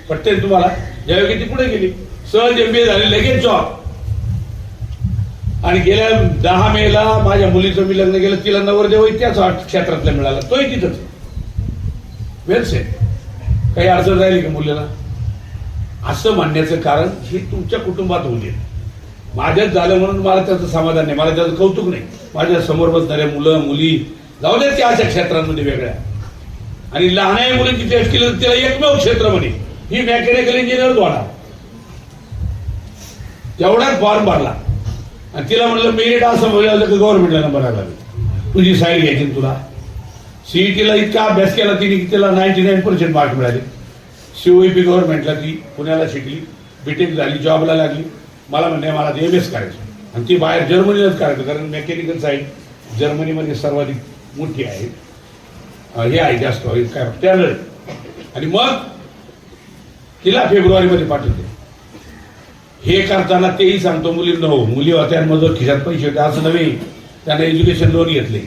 पटते तुम्हाला? ज्यावेळी ती पुढे गेली, सहज MBA झाली, लगेच जॉब. आणि गेल्या 10 मेला माझ्या मुलीचं मी लग्न केलं. तिला नवरदेव त्याच क्षेत्रातला मिळाला, तोही तिथंच. वेल सेट. काही अडचण राहिली का मुलीला? असं म्हणण्याचं कारण हे तुमच्या कुटुंबात होऊ दे. माझ्याच झालं म्हणून मला त्याचं समाधान नाही, मला त्याचं कौतुक नाही. माझ्या समोर बसणाऱ्या मुलं मुली जाऊ देत त्या अशा क्षेत्रांमध्ये वेगळ्या. आणि लहान मुलींची टेस्ट केली तर तिला एकमेव क्षेत्र म्हणे ही मेकॅनिकल इंजिनियर होणार. तेवढाच फॉर्म भरला आणि तिला म्हणलं मेरिट असं बोलायला की गव्हर्नमेंटला नंबर आला, तुझी साईड घ्यायची तुला. CETला इतका अभ्यास केला तिने की तिला 99% मार्क मिळाले. COEP गव्हर्नमेंटला ती पुण्याला शिकली, BTech झाली, जॉबला लागली. मला म्हणणे मला MS करायचं आणि ती बाहेर जर्मनीलाच करायचं, कारण मेकॅनिकल साईड जर्मनीमध्ये सर्वाधिक मोठी आहे. हे आहे जास्त काय स्टँडर्ड. आणि मग तिला फेब्रुवारीमध्ये पाठवते. हे करताना तेही सांगतो मुलींना हो, मुली होत्या मजूर खिशात पैसे होते असं नव्हे. त्यांना एज्युकेशन लोन घेतले.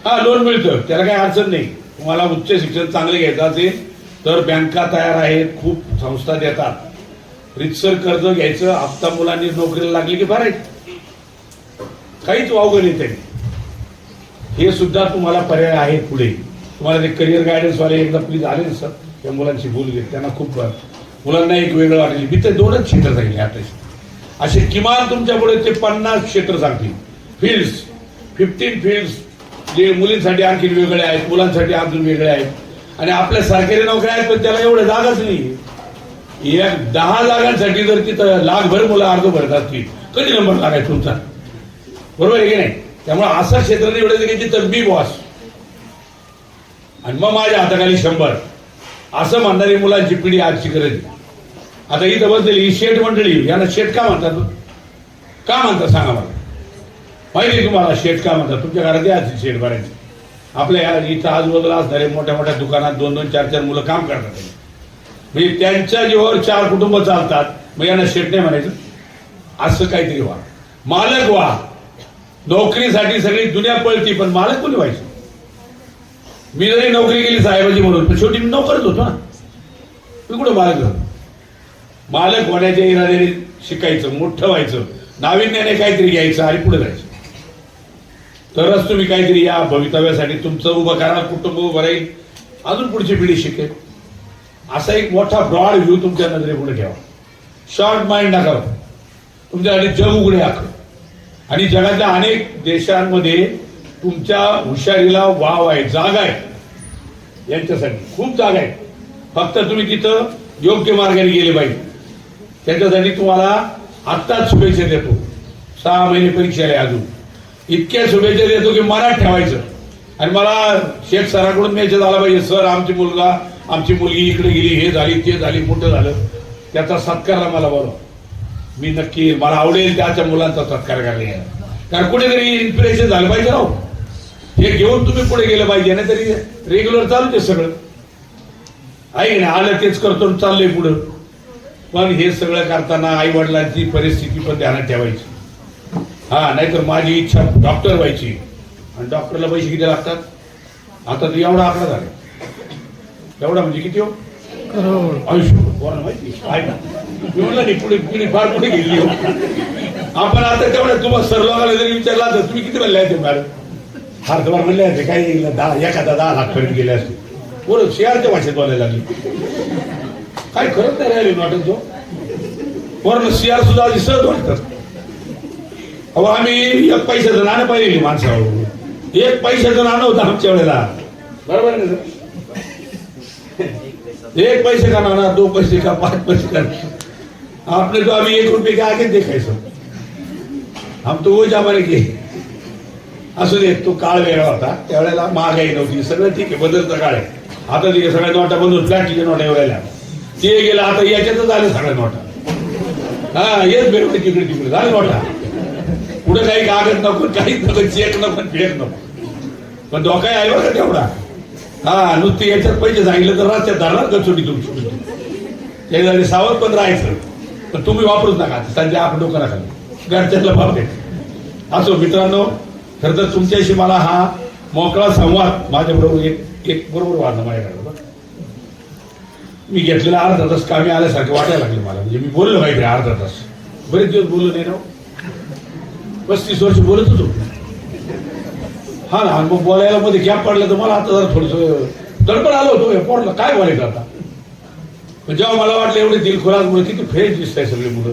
हा लोन मिळतं, त्याला काही अडचण नाही. तुम्हाला उच्च शिक्षण चांगले घ्यायचं असेल तर बँका तयार आहेत, खूप संस्था देतात. रितसर कर्ज घ्यायचं, हप्ता मुलांनी नोकरीला लागली की भरायचं, काहीच अवघड नाही त्यांनी. हे सुद्धा तुम्हाला पर्याय आहे पुढे. तुम्हाला ते करिअर गायडन्स वाले एकदा प्लीज आले ना सर, त्या मुलांशी बोलू दे. त्यांना खूप मुलांना एक वेगळं वाटेल. मी तर 2च क्षेत्र सांगितले आता. असे किमान तुमच्या पुढे ते 50 क्षेत्र सांगतील. फील्ड्स 15 फील्ड्स जे मुलींसाठी आणखी वेगळे आहेत, मुलांसाठी अजून वेगळे आहेत. आणि आपल्या सरकारी नोकऱ्या आहेत पण त्याला एवढं जागाच नाही. या 10 जागांसाठी जर तिथं लाखभर मुलं अर्ज भरत असतील, कधी नंबर लागायचा तुमचा? बरोबर आहे की नाही? त्यामुळे असं क्षेत्र निवडायचं की तिथं मी बॉस आणि मग माझ्या हाताखाली 100 असं म्हणणारी मुलांची पिढी आजची गरज. आता इथं बसलेली ही शेठ मंडळी, यांना शेठ का म्हणतात? का म्हणतात सांगा मला? माहिती आहे तुम्हाला शेठ का म्हणतात? तुमच्या घरात यायची शेठ भरायची. आपल्या इथं आजूबाजूला असणारे मोठ्या मोठ्या दुकानात 2-2, 4-4 मुलं काम करतात. म्हणजे त्यांच्या जीवावर 4 कुटुंब चालतात. मग यांना शेठ नाही म्हणायचं? असं काहीतरी व्हा, मालक व्हा. नोकरीसाठी सगळी दुनिया पळती पण मालक कोणी व्हायचं? मी जरी नोकरी केली साहेबाची म्हणून पण शेवटी मी नोकरच होतो ना. मी कुठं मालक झालो? मालक होण्याच्या इराद्याने शिकायचं, मोठं व्हायचं, नाविन्याने काहीतरी घ्यायचं आणि पुढे जायचं. तरच तुम्ही काहीतरी या भवितव्यासाठी तुमचं उभं करा, कुटुंब उभं राहील, अजून पुढची पिढी शिकेल. असा एक मोठा ब्रॉड व्ह्यू तुमच्या नजरे पुढे ठेवा. शॉर्ट माइंड नका. तुमच्यासाठी जग उघडे आखं. आणि जगातल्या अनेक देशांमध्ये तुमच्या हुशारीला वाव आहे, जागा आहे. यांच्यासाठी खूप जागा आहे. फक्त तुम्ही तिथं योग्य मार्गाने गेले पाहिजे. त्याच्यासाठी तुम्हाला आत्ताच शुभेच्छा देतो. 6 महिने परीक्षा आहे अजून. इतक्या शुभेच्छा देतो की मनात ठेवायचं. आणि मला शेख सरांकडून मेसेज आला पाहिजे, सर आमची मुलगी इकडे गेली, हे झाली, ते झाली, मोठं झालं. त्याचा सत्कारला मला बोलवा. मी नक्की, मला आवडेल त्याच्या मुलांचा सत्कार करायला. कारण कुठेतरी इन्स्पिरेशन झालं पाहिजे राहू. हे घेऊन तुम्ही पुढे गेलं पाहिजे. नाही तरी रेग्युलर चालू ते सगळं आहे ना, आलं तेच करतो चाललंय पुढं. पण हे सगळं करताना आई वडिलांची परिस्थिती पण ध्यानात ठेवायची. हा, नाहीतर माझी इच्छा डॉक्टर व्हायची आणि डॉक्टरला पैसे किती लागतात? आता तर एवढा आकडा झाला. एवढा म्हणजे किती हो आयुष्य कोणाला माहिती आहे का मी म्हणलं नाही पुढे पुढे फार पुढे गेली हो आपण आता तेवढ्या तुम्हाला सर लोकांना जरी विचारला तर तुम्ही किती म्हणले आहेत मॅडम फार तुम्हाला म्हणले आहेत काही एखादा 10 लाख पर्यंत गेले असते बरोबर शेअरच्या भाषेत बोलायला लागली काय खरंच नाही राहिले वाटत तो बरोबर शेअर सुद्धा आधी सहज वाटतात अहो आम्ही 1 पैशाचं नाणं पाहिजे माणसावर 1 पैशाचं नाणं होतं आमच्या वेळेला बरोबर आहे ना सर 1 पैसे का नाना 2 पैसे का 5 पैसे का आपने तो अभी 1 रुपये के आगे देखा है सब हम तो वो जमाने के असू दे तो काळ वेगळा होता त्यावेळेला महागाई नव्हती सगळं ठीक आहे बदलता काळ आहे आता ते सगळ्या नोटा बंद प्लॅस्टिकच्या नोटा एवढ्या ते गेलं आता याच्यातच झालं सगळ्या नोटा हा येच भेटते तिकडे तिकडे झालं नोटा पुढे काही कागद नको काहीच नको चेक नको फेक नको पण धोका आहे बघा तेवढा हा नुसते याच्यात पैसे सांगितलं तर रस्त्यात धरणार गचोटी तुमची त्याच्यासाठी सावध पण राहायचं पण तुम्ही वापरूच नका सध्या आपण डोकं नका घरच्यातला भाव दे असो मित्रांनो खरं तर तुमच्याशी मला हा मोकळा संवाद माझ्याबरोबर एक बरोबर वाढलं माझ्याकडे मी घेतलेला अर्धा तास कामी आल्यासारखं वाटायला लागले मला म्हणजे मी बोललो माहिती अर्धा तास बरेच दिवस बोललो नाही ना 35 वर्ष बोलत होतो हा ना मग बोलायला मध्ये गॅप पडला तर मला आता जरा थोडस दडपण आलं होतं पोटला काय बोलायचं आता पण जेव्हा मला वाटलं एवढे दिलखुलासमुळे किती फ्रेश दिसताय सगळे मुलं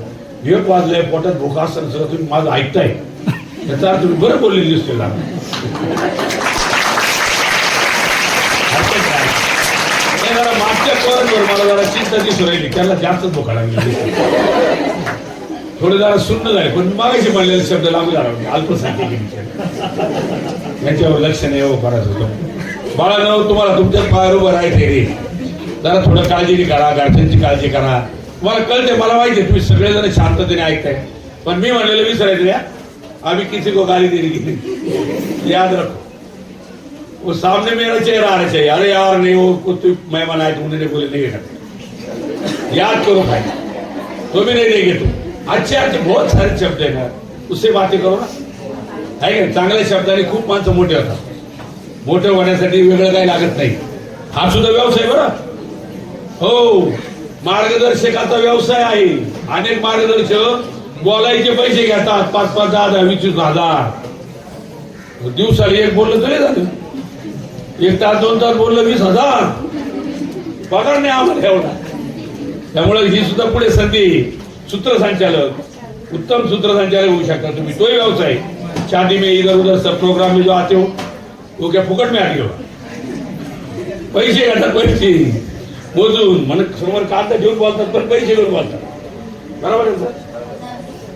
1 वाजलंय पोटात भूक असताना सगळं तुम्ही माझं ऐकताय याचा अर्थ तुम्ही बरं बोललेली दिसतोय जरा मागच्या कॉलवर मला जरा चिंता दिसून राहिली त्याला जास्तच भूका लागली थोडे जरा सुन्न झाले पण मागायचे म्हणलेले शब्द लागू झाला अल्पसंख्यक यांच्यावर लक्ष नाही हो करायचं होतं बाळांनो तुम्हाला तुमच्याच पायावर उभं राहायचं रे जरा थोडं काळजी करा घरच्यांची काळजी करा तुम्हाला कळते मला माहिती आहे तुम्ही सगळेजण शांततेने ऐकताय पण मी म्हणलेलं विसरायचं या अभी किसी को गाली देनी की याद रखो वो सामने मेरा चेहरा आना चाहिए अरे यार नहीं वो कुछ मेहमान आए तो उन्होंने बोले नहीं करते याद करो भाई तो भी नहीं देंगे तुम अच्छे अच्छे बहुत सारे शब्द है ना उससे बातें करो ना आहे का चांगल्या शब्दाने खूप माणसं मोठे होतात मोठे होण्यासाठी वेगळं काही लागत नाही हा सुद्धा व्यवसाय बरं हो मार्गदर्शकाचा व्यवसाय आहे अनेक मार्गदर्शक बोलायचे पैसे घेतात 5-5, 10-10, 20,000 दिवसाला एक बोललं तरी झालं 1 तास 2 तास बोललं 20,000 पगार नाही आम्हाला एवढा त्यामुळे ही सुद्धा पुढे संधी सूत्रसंचालक उत्तम सूत्रसंचालक होऊ शकता तुम्ही तोही व्यवसाय शादी में इधर उधर सब प्रोग्राम में जो आते हो वो क्या फुकट में आते हो पैसे घेतात पैसे मोजून मन समोर कागद घेऊन बोलतात पण पैसे घेऊन बोलतात बरोबर आहे सर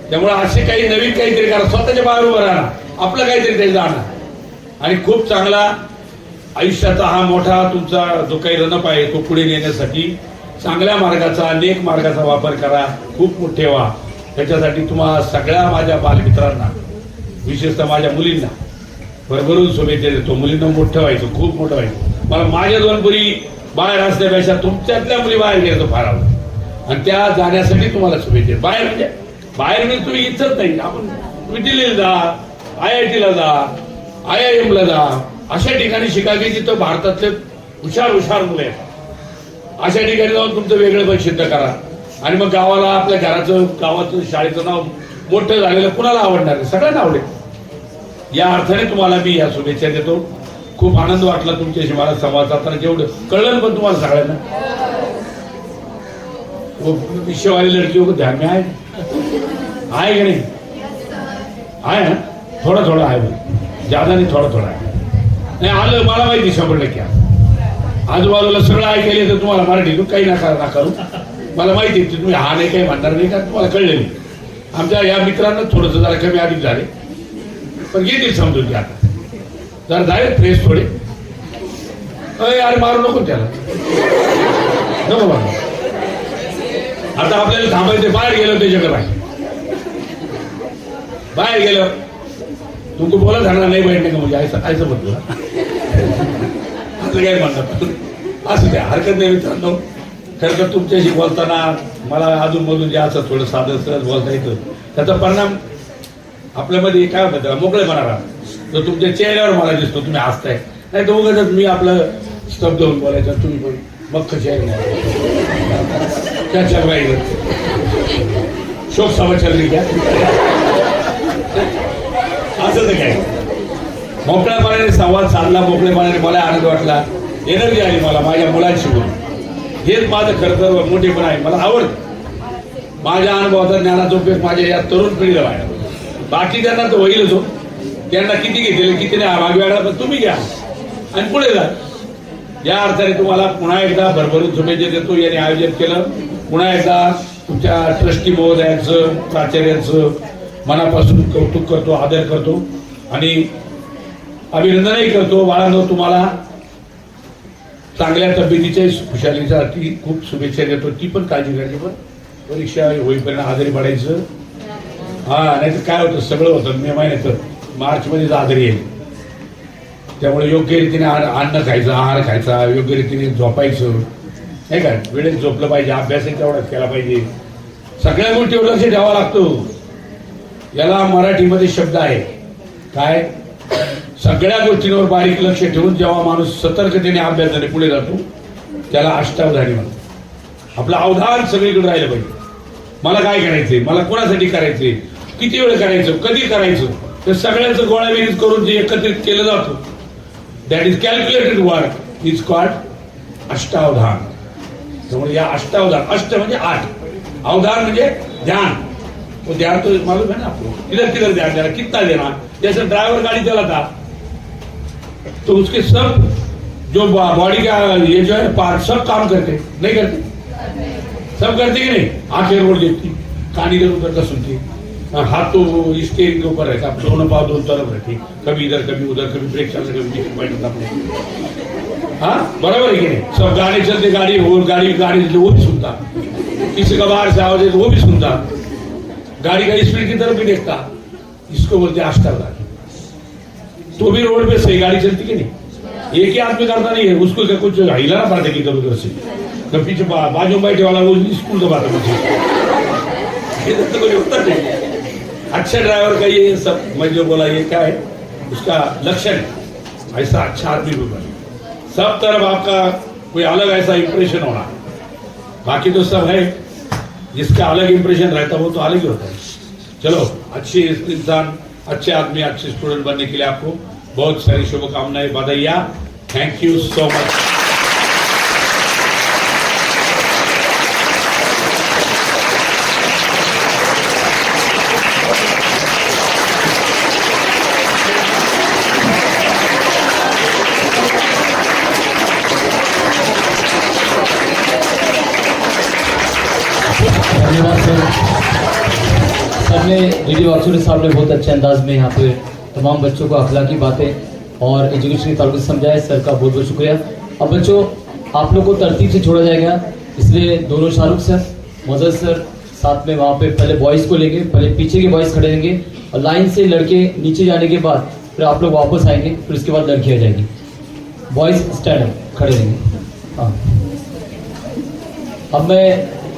त्यामुळे असे काही नवीन काहीतरी करा स्वतःच्या बाहेर उभं राहणार आपलं काहीतरी ते जाणार आणि खूप चांगला आयुष्याचा हा मोठा तुमचा जो काही रणप आहे तो पुढे नेण्यासाठी चांगल्या मार्गाचा नेक मार्गाचा वापर करा खूप मोठे व्हा त्याच्यासाठी तुम्हाला सगळ्या माझ्या बालमित्रांना विशेषतः माझ्या मुलींना भरभरून शुभेच्छा देतो मुलींना मोठं व्हायचं खूप मोठं व्हायचं मला माझ्या 2 मुली बाहेर असण्यापेक्षा तुमच्यातल्या मुली बाहेर घ्यायचं फार आवडतं आणि त्या जाण्यासाठी तुम्हाला शुभेच्छा बाहेर म्हणजे बाहेर म्हणजे तुम्ही इच्छाच नाही आपण तुम्ही दिल्लीला जा IIT ला जा IIM ला जा अशा ठिकाणी शिकायचे जिथं भारतातले हुशार मुलं आहेत अशा ठिकाणी जाऊन तुमचं वेगळं पण सिद्ध करा आणि मग गावाला आपल्या घराचं गावाचं शाळेचं नाव मोठं झालेलं कुणाला आवडणार आहे सगळ्यांना आवडेल या अर्थाने तुम्हाला मी या शुभेच्छा देतो खूप आनंद वाटला तुमच्याशी मला संवाद साधताना जेवढं कळलं पण तुम्हाला सगळ्यांना वो पीछे वाली लड़कियों को ध्यान में आए कि नहीं आहे ना थोडा थोडा आहे ज्यादा नाही थोडा आहे नाही आलं मला माहिती 100% आजूबाजूला सगळं ऐकायला तर तुम्हाला मराठीतून काही नका करू मला माहिती आहे तुम्ही हा नाही काही म्हणणार नाही का तुम्हाला कळलं नाही आमच्या या मित्रांना थोडंसं जरा कमी अधिक झाले पण घेतील समजून घ्या आता जरा झाले फ्रेश थोडे अरे मारू नको त्याला नको मारू आता आपल्याला थांबायचं बाहेर गेलो ते जग बाहेर गेलं तुमको बोला जाणार नाही बैठणे का म्हणजे ऐसा म्हणतो असं काय म्हणतात असं द्या हरकत नाही मित्रांनो खरं तर तुमच्याशी बोलताना मला अजून मधून जे असं थोडं साधं सहज बोलता येतं त्याचा परिणाम आपल्यामध्ये काय होतं त्याला मोकळेपणा राहतो जो तुमच्या चेहऱ्यावर मला दिसतो तुम्ही हसताय नाही तर उगाच मी आपलं स्तब्ध होऊन बोलायचं तुम्ही पण मग कशी आहे नाही क्या चल रहा है इधर शोक सभा चल रही क्या असं तर काय मोकळ्यापणाने संवाद साधला मोकळेपणाने मला आनंद वाटला एनर्जी आली मला माझ्या मुलांशी बोलून हेच माझं खरं तर मोठेपण आहे मला आवडतं माझ्या अनुभवाचा ज्ञानाचा उपयोग माझ्या या तरुण पिढीला व्हायला बाकी त्यांना तर होईलच हो त्यांना किती घेतले किती नाही भाग वेगळा पण तुम्ही घ्या आणि पुढे जा या अर्थाने तुम्हाला पुन्हा एकदा भरभरून शुभेच्छा देतो याने आयोजन केलं पुन्हा एकदा तुमच्या ट्रस्टी महोदयांचं प्राचार्यांचं मनापासून कौतुक करतो आदर करतो आणि अभिनंदनही करतो बाळांनो तुम्हाला चांगल्या तब्येतीच्या खुशालीसाठी खूप शुभेच्छा देतो ती पण काळजी घ्यायची पण परीक्षा होईपर्यंत आजारी पडायचं हा नाही तर काय होतं सगळं होतं मे महिन्यात मार्चमध्येच आजारी येईल त्यामुळे योग्य रीतीने अन्न खायचं आहार खायचा योग्य रीतीने झोपायचं नाही का वेळेत झोपलं पाहिजे अभ्यासही तेवढाच केला पाहिजे सगळ्या गोष्टीवर लक्ष द्यावा लागतो याला मराठीमध्ये शब्द आहे काय सगळ्या गोष्टींवर बारीक लक्ष ठेवून जेव्हा माणूस सतर्कतेने अभ्यासाने पुढे जातो त्याला अष्टावधानी म्हणतो आपलं अवधान सगळीकडे राहिलं पाहिजे मला काय करायचंय मला कोणासाठी करायचंय किती वेळ करायचं कधी करायचं ते सगळ्यांचं गोळाबेरीज करून जे एकत्रित केलं जातं that is calculated work is called अष्टावधान त्यामुळे या अष्टावधान अष्ट म्हणजे 8 अवधान म्हणजे ध्यान तो ध्यान तो मालूम है ना आपको किधर ध्यान देना कितना देना जैसे ड्राइवर गाड़ी चलाता तो उसके सब जो बॉडी का ये जो है पार्ट सब काम करते नहीं करते सब करते कि नहीं आंखें रोड देखती कान इधर उधर का सुनती हाथ तो स्टीयरिंग के ऊपर रहता दोनों पाँव दोनों तरफ रहती कभी इधर कभी उधर कभी ब्रेक चलते कभी ब्रेक बैठता अपने हाँ बराबर है कि नहीं सब गाड़ी चलते गाड़ी वो भी सुनता किसी का बाहर से आवाज है तो वो भी सुनता गाड़ी का स्पीड की तरफ भी देखता इसको बोलते अष्टावधान तो भी रोड पे सही गाड़ी चलती कि नहीं एक ही आदमी करता नहीं है उसको क्या कुछ हिलाना पड़ता है इधर उधर से तो पीछे बाजू बैठे वाला वो स्कूल का बात है मुझे इधर तो कोई होता नहीं अच्छा ड्राइवर का ये सब मैं जो बोला ये क्या है उसका लक्षण ऐसा अच्छा आदमी भी बने सब तरफ आपका कोई अलग ऐसा इंप्रेशन होना बाकी तो सब है जिसका अलग इंप्रेशन रहता है वो तो अलग ही होता है चलो अच्छे इंसान अच्छे आदमी अच्छे स्टूडेंट बनने के लिए आपको बहुत सारी शुभकामनाएं बधाइयाँ थैंक यू सो मच
धन्यवाद सर सर ने डीडी वाक्सुरे साहब ने बहुत अच्छे अंदाज में यहाँ पे तमाम बच्चों को अखलाकी बातें और एजुकेशन के ताल्लुक से समझाया सर का बहुत बहुत शुक्रिया अब बच्चों आप लोग को तरतीब से छोड़ा जाएगा इसलिए दोनों शाहरुख सर मोजर सर साथ में वहाँ पे पहले बॉयज़ को लेंगे पहले पीछे के बॉयज़ खड़े रहेंगे और लाइन से लड़के नीचे जाने के बाद फिर आप लोग वापस आएंगे फिर उसके बाद लड़कियाँ जाएंगी बॉयज़ स्टैंड अप खड़े रहेंगे हाँ अब मैं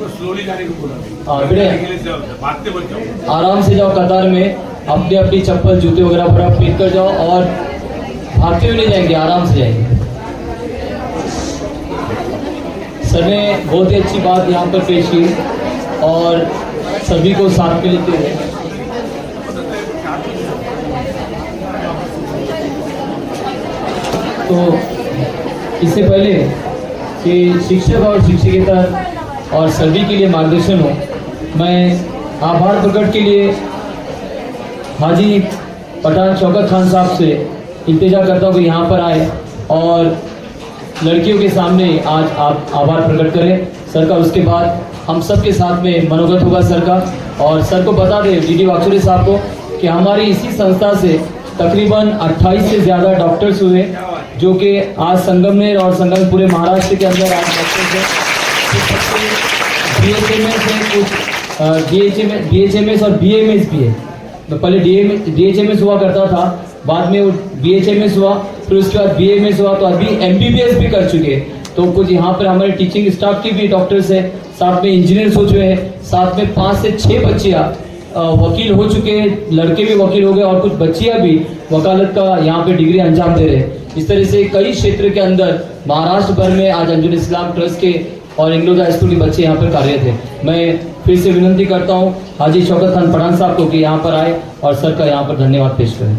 स्लोली जाने को बोला
हाँ बेटे
भागते बच जाओ
आराम से जाओ कतार में अपनी अपनी चप्पल जूते वगैरह पूरा पीट कर जाओ और भागते हुए नहीं जाएंगे आराम से जाएंगे सर ने बहुत ही अच्छी बात यहाँ पर पेश की और सभी को साथ में लेते हुए तो इससे पहले कि शिक्षक और शिक्षकेतर और सभी के लिए मार्गदर्शन हो मैं आभार प्रकट के लिए हाजी पठान शौकत खान साहब से इल्तिजा करता हूँ कि यहाँ पर आए और लड़कियों के सामने आज आप आभार प्रकट करें सर का उसके बाद हम सब के साथ में मनोगत होगा सर का और सर को बता दें डीडी वाक्सुरे साहब को कि हमारी इसी संस्था से तकरीबन 28 से ज़्यादा डॉक्टर्स हुए जो कि आज संगमनेर और संगम पूरे महाराष्ट्र के अंदर आज डॉक्टर्स हैं BHMS है कुछ DHMS और BMS भी है तो पहले DHMS हुआ करता था बाद में वो BHMS हुआ फिर उसके बाद BMS हुआ तो अभी MBBS भी कर चुके हैं तो कुछ यहाँ पर हमारे टीचिंग स्टाफ की भी डॉक्टर्स है साथ में इंजीनियर्स हो चुके हैं साथ में 5 से 6 बच्चियाँ वकील हो चुके हैं, लड़के भी वकील हो गए और कुछ बच्चियां भी वकालत का यहाँ पे डिग्री अंजाम दे रहे हैं। इस तरह से कई क्षेत्र के अंदर महाराष्ट्र भर में आज अंजुम इस्लाम ट्रस्ट के और इंग्लिश हाई स्कूल के बच्चे यहाँ पर कार्यरत हैं। मैं फिर से विनंती करता हूँ हाजी शौकत खान पठान साहब को कि यहाँ पर आए और सर का यहाँ पर धन्यवाद पेश करें।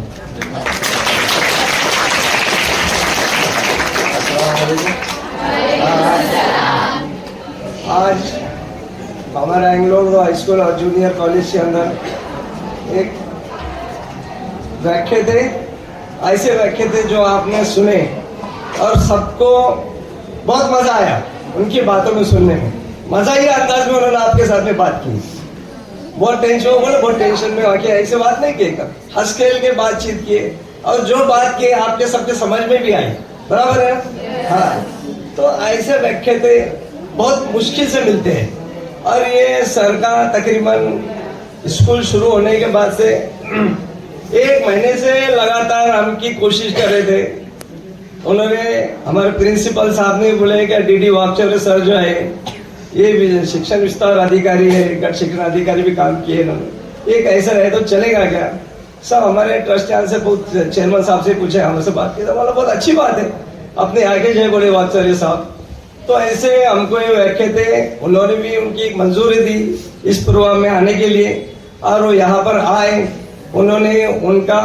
आज हमारा एंग्लो हाई स्कूल और जूनियर कॉलेज के अंदर एक व्याख्या थे, ऐसे व्याख्या थे जो आपने सुने और सबको बहुत मजा आया उनकी बातों में सुनने में। मजा ही अंदाज में उन्होंने आपके साथ में बात की। बहुत टेंशन हो बोले, बहुत टेंशन में आके ऐसे बात नहीं की, हंस खेल के बातचीत किए और जो बात की आपके सबके समझ में भी आई। बराबर है? हाँ, तो ऐसे व्याख्या थे बहुत मुश्किल से मिलते हैं। और ये सर का तकरीबन स्कूल शुरू होने के बाद से 1 महीने से लगातार हम की कोशिश कर रहे थे। उन्होंने हमारे प्रिंसिपल साहब ने बोले कि डीडी वापचर सर जो है ये भी शिक्षण विस्तार अधिकारी है, गट शिक्षण अधिकारी भी काम किए इन्होंने। एक ऐसा रहे तो चलेगा क्या? सब हमारे ट्रस्ट से चेयरमैन साहब से पूछे, हमसे बात की तो बोला बहुत अच्छी बात है, अपने आगे जाए बोले वापचर साहब। तो ऐसे हमको ये व्याख्या थे, उन्होंने भी उनकी मंजूरी दी इस प्रोग्राम में आने के लिए और वो यहाँ पर आए। उन्होंने उनका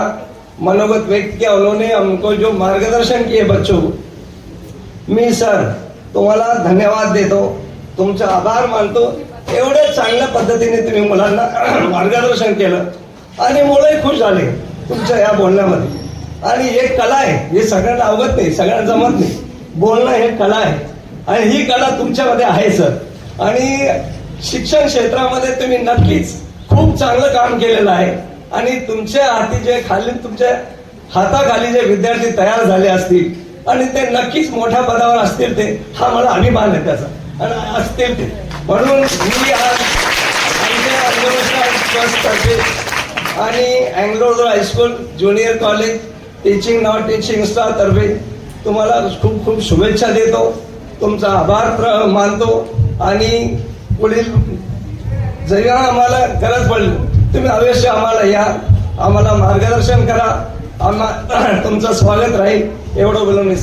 मनोगत व्यक्त किया, उन्होंने हमको जो मार्गदर्शन किए बच्चों को, मी सर तुम्हाला धन्यवाद देतो, तुमचा आभार मानतो। एवढ्या चांगल्या पद्धतीने तुम्ही मुलांना मार्गदर्शन केलं आणि मुलंही खुश झाले तुमच्या या बोलण्यामध्ये। आणि एक कला आहे, हे सगळ्यांना अवगत नाही, सगळ्यांना जमत नाही, बोलणं हे कला आहे आणि ही कला तुमच्यामध्ये आहे सर। आणि शिक्षण क्षेत्रामध्ये तुम्ही नक्कीच खूप चांगलं काम केलेलं आहे आणि तुमच्या हाती जे खाली तुमच्या हाताखाली जे विद्यार्थी तयार झाले असतील आणि ते नक्कीच मोठ्या पदावर असतील, ते हा मला अभिमान आहे त्याचा आणि असतील ते। म्हणून मी आज आमच्या अंधविश्वास ट्रस्टतर्फे आणि Anglo high school junior college teaching non teaching staff तर्फे तुम्हाला खूप खूप शुभेच्छा देतो, तुमचा आभार मानतो आणि पुढील जेव्हा आम्हाला गरज पडली तुम्ही अवश्य आम्हाला या, आम्हाला मार्गदर्शन करा, तुमचं स्वागत राहील। एवढं बोलून मी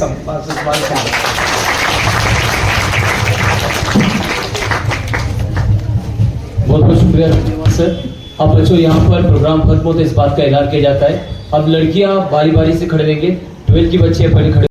बहुत बहुत शुक्रिया सर। अब बच्चों यहाँ पर प्रोग्राम खत्म होते इस बात का ऐलान किया जाता है। अब लड़कियां बारी बारी से खड़े रहेंगे, 12 की बच्चे पहले खड़े